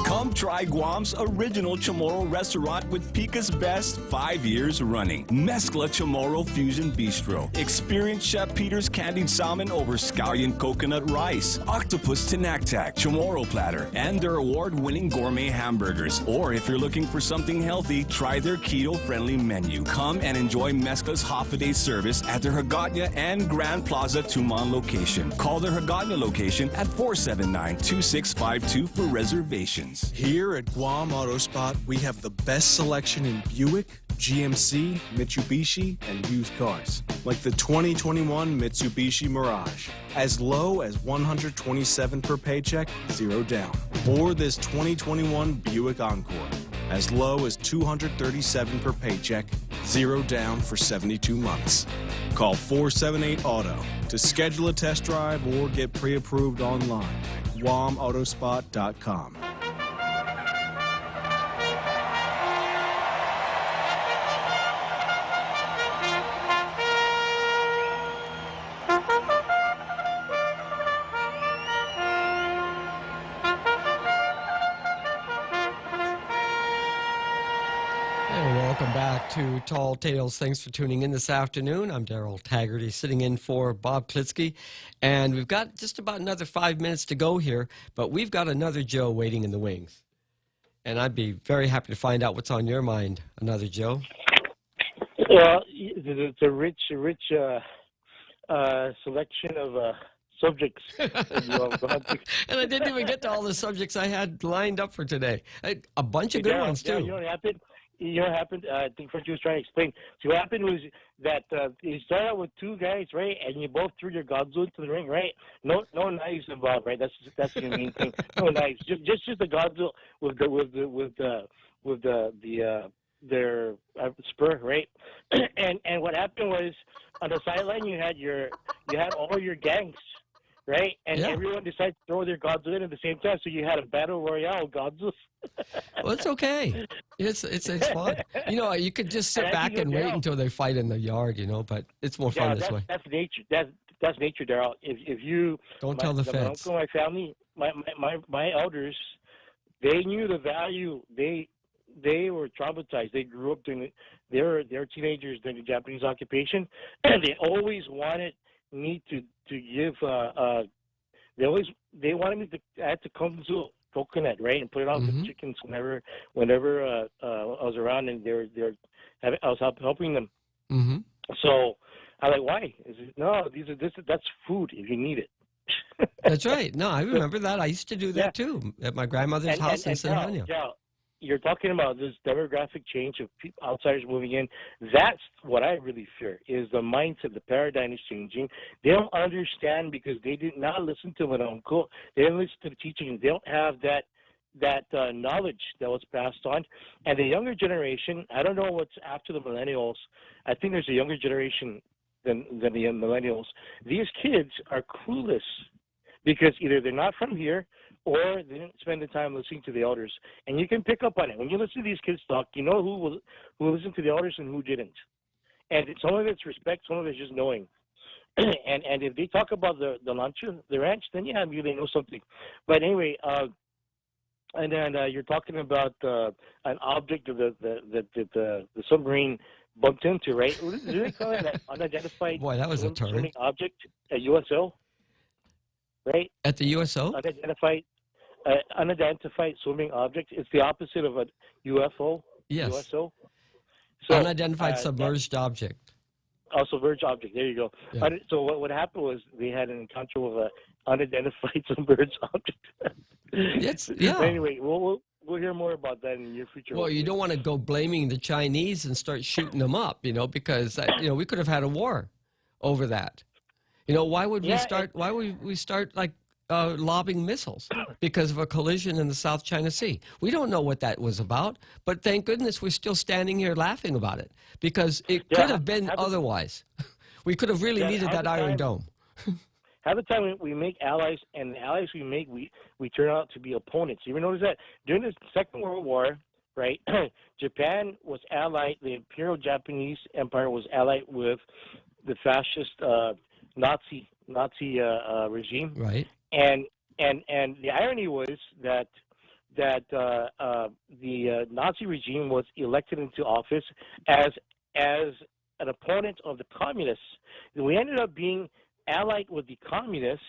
Come try Guam's original Chamorro restaurant with Pica's best 5 years running. Mezcla Chamorro Fusion Bistro. Experience Chef Peter's candied salmon over scallion coconut rice, octopus tinactac, Chamorro platter, and their award-winning gourmet hamburgers. Or if you're looking for something healthy, try their keto-friendly menu. Come and enjoy Mezcla's half-a-day service at their Hagåtña and Grand Plaza Tumon location. Call their Hagåtña location at 479-2652 for reservations. Here at Guam Auto Spot, we have the best selection in Buick, GMC, Mitsubishi, and used cars. Like the 2021 Mitsubishi Mirage, as low as $127 per paycheck, 0 down. Or this 2021 Buick Encore, as low as $237 per paycheck, 0 down for 72 months. Call 478-AUTO to schedule a test drive or get pre-approved online at guamautospot.com. Welcome back to Tall Tales. Thanks for tuning in this afternoon. I'm Daryl Taggarty, sitting in for Bob Klitzkie. And we've got just about another 5 minutes to go here, but we've got another Joe waiting in the wings. And I'd be very happy to find out what's on your mind, another Joe. Well, it's a rich selection of subjects. And I didn't even get to all the subjects I had lined up for today. A bunch of good ones, too. You know what happened? I think Frenchie was trying to explain. So what happened was that you started out with two guys, right? And you both threw your Godzilla into the ring, right? No knives involved, right? That's the main thing. No knives. Just the Godzilla with their spur, right? And what happened was on the sideline you had your had all your gangs, right? And Yeah. everyone decided to throw their gods in at the same time, so you had a battle royale gods. Well, it's okay. It's fun. You know, you could just sit And I back think and wait until they fight in the yard, you know, but it's more fun this way. That's nature. That's nature, Daryl. If you Don't tell the my feds. uncle, my family, my elders, they knew the value. They were traumatized. They grew up during they were teenagers during the Japanese occupation, and they always wanted me to give. They wanted me to. I had to come to coconut, right, and put it on the chickens whenever I was around, and I was helping them. Mm-hmm. So I'm like, why? Is it, no, that's food if you need it. That's right. No, I remember that. I used to do that too at my grandmother's house in San Antonio. You're talking about this demographic change of people, outsiders moving in. That's what I really fear, is the mindset, the paradigm is changing. They don't understand because they did not listen to my uncle. They didn't listen to the teaching. They don't have that knowledge that was passed on. And the younger generation, I don't know what's after the millennials. I think there's a younger generation than the millennials. These kids are clueless because either they're not from here or they didn't spend the time listening to the elders. And you can pick up on it. When you listen to these kids talk, you know who listened to the elders and who didn't. And some of it's respect, some of it's just knowing. and if they talk about the ranch, then yeah, maybe they know something. But anyway, and then you're talking about an object of the submarine bumped into, right? Do they call it an unidentified Boy, that was a turn. swimming object, a USO? Right? At the USO? Unidentified swimming object. It's the opposite of a UFO. Yes. USO. So, unidentified submerged object. Oh, submerged object. There you go. Yeah. So what happened was they had an encounter with an unidentified submerged object. Yeah. Anyway, we'll hear more about that in the near future. Well, you don't want to go blaming the Chinese and start shooting them up, you know, because we could have had a war over that. You know, why would we start like lobbing missiles because of a collision in the South China Sea? We don't know what that was about, but thank goodness we're still standing here laughing about it because it could have been otherwise. We could have really needed that Iron Dome. Half the time we make allies, and the allies we make, we turn out to be opponents. You ever notice that? During the Second World War, right, Japan was allied, the Imperial Japanese Empire was allied with the fascist Nazi regime. Right. And the irony was that the Nazi regime was elected into office as an opponent of the communists. We ended up being allied with the communists.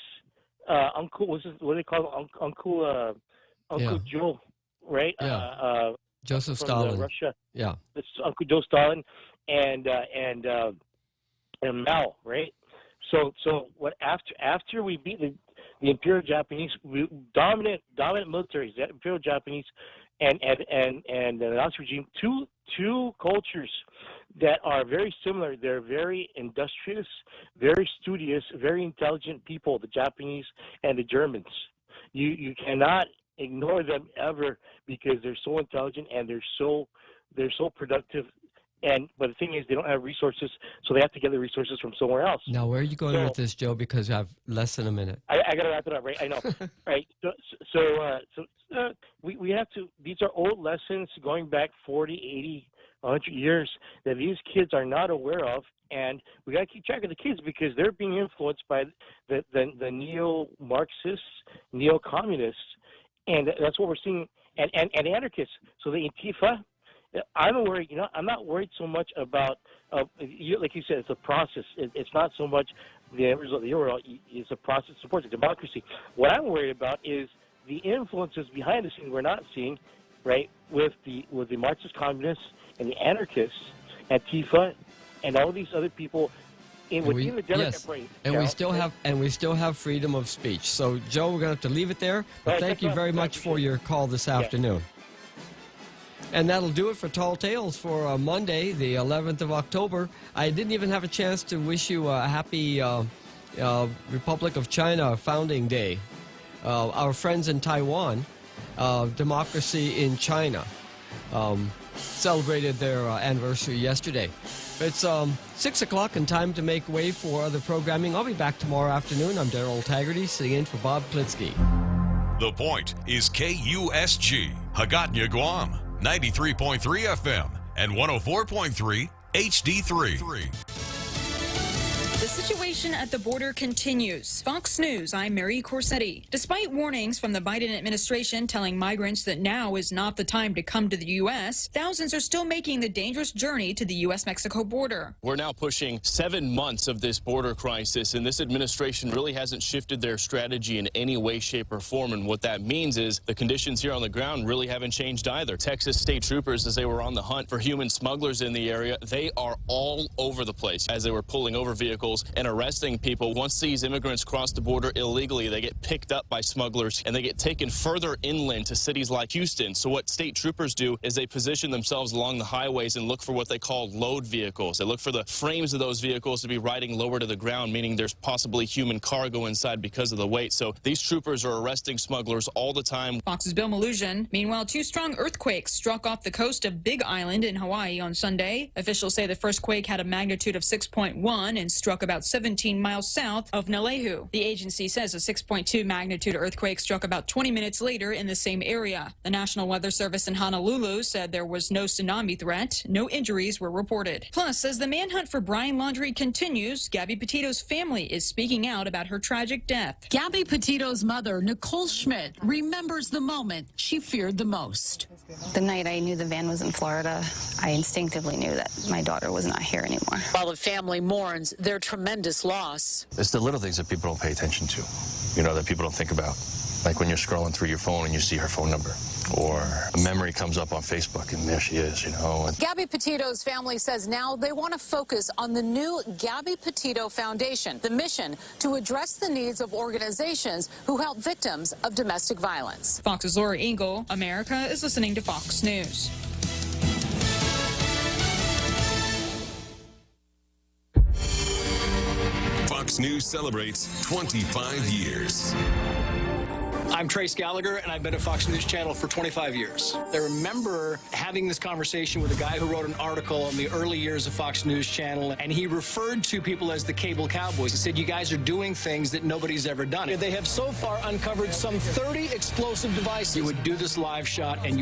What do they call Uncle Joe, right? Yeah. Joseph from Stalin. Russia. Yeah. It's Uncle Joe Stalin and Mao, right? So what after we beat the Imperial Japanese, dominant militaries, the Imperial Japanese and the Nazi regime, two cultures that are very similar. They're very industrious, very studious, very intelligent people, the Japanese and the Germans. You cannot ignore them ever because they're so intelligent and they're so productive. But the thing is, they don't have resources, so they have to get the resources from somewhere else. Now, where are you going with this, Joe? Because I have less than a minute. I got to wrap it up, right? I know, right? So we have to. These are old lessons going back 40, 80, 100 years that these kids are not aware of, and we got to keep track of the kids because they're being influenced by the neo-Marxists, neo-communists, and that's what we're seeing, and anarchists. So the Antifa. I'm worried. I'm not worried so much about, like you said, it's a process. It's not so much the result of the euro. It's a process that supports democracy. What I'm worried about is the influences behind the scenes we're not seeing, right? With the Marxist communists and the anarchists, Antifa, and all these other people within the Democrat brain. And we still have freedom of speech. So, Joe, we're going to have to leave it there. But thank you very much for your call this afternoon. And that'll do it for Tall Tales for Monday, the 11th of October. I didn't even have a chance to wish you a happy Republic of China Founding Day. Our friends in Taiwan, democracy in China. celebrated their anniversary yesterday. It's 6 o'clock and time to make way for other programming. I'll be back tomorrow afternoon. I'm Daryl Taggarty, sitting in for Bob Klitzkie. The Point is KUSG, Hagåtña, Guam, 93.3 FM and 104.3 HD3. The situation at the border continues. Fox News, I'm Mary Corsetti. Despite warnings from the Biden administration telling migrants that now is not the time to come to the U.S., thousands are still making the dangerous journey to the U.S.-Mexico border. We're now pushing 7 months of this border crisis, and this administration really hasn't shifted their strategy in any way, shape, or form. And what that means is the conditions here on the ground really haven't changed either. Texas state troopers, as they were on the hunt for human smugglers in the area, they are all over the place as they were pulling over vehicles and arresting people. Once these immigrants cross the border illegally, they get picked up by smugglers and they get taken further inland to cities like Houston. So what state troopers do is they position themselves along the highways and look for what they call load vehicles. They look for the frames of those vehicles to be riding lower to the ground, meaning there's possibly human cargo inside because of the weight. So these troopers are arresting smugglers all the time. Fox's Bill Malusian. Meanwhile, 2 strong earthquakes struck off the coast of Big Island in Hawaii on Sunday. Officials say the first quake had a magnitude of 6.1 and struck about 17 miles south of Nalehu. The agency says a 6.2 magnitude earthquake struck about 20 minutes later in the same area. The National Weather Service in Honolulu said there was no tsunami threat. No injuries were reported. Plus, as the manhunt for Brian Laundrie continues, Gabby Petito's family is speaking out about her tragic death. Gabby Petito's mother, Nicole Schmidt, remembers the moment she feared the most. The night I knew the van was in Florida, I instinctively knew that my daughter was not here anymore. While the family mourns their tremendous loss. It's the little things that people don't pay attention to, that people don't think about. Like when you're scrolling through your phone and you see her phone number, or a memory comes up on Facebook and there she is, Gabby Petito's family says now they want to focus on the new Gabby Petito Foundation, the mission to address the needs of organizations who help victims of domestic violence. Fox's Laura Engel. America is listening to Fox News. Fox News celebrates 25 years. I'm Trace Gallagher, and I've been at Fox News Channel for 25 years. I remember having this conversation with a guy who wrote an article on the early years of Fox News Channel, and he referred to people as the cable cowboys. He said, you guys are doing things that nobody's ever done. They have so far uncovered some 30 explosive devices. You would do this live shot, and you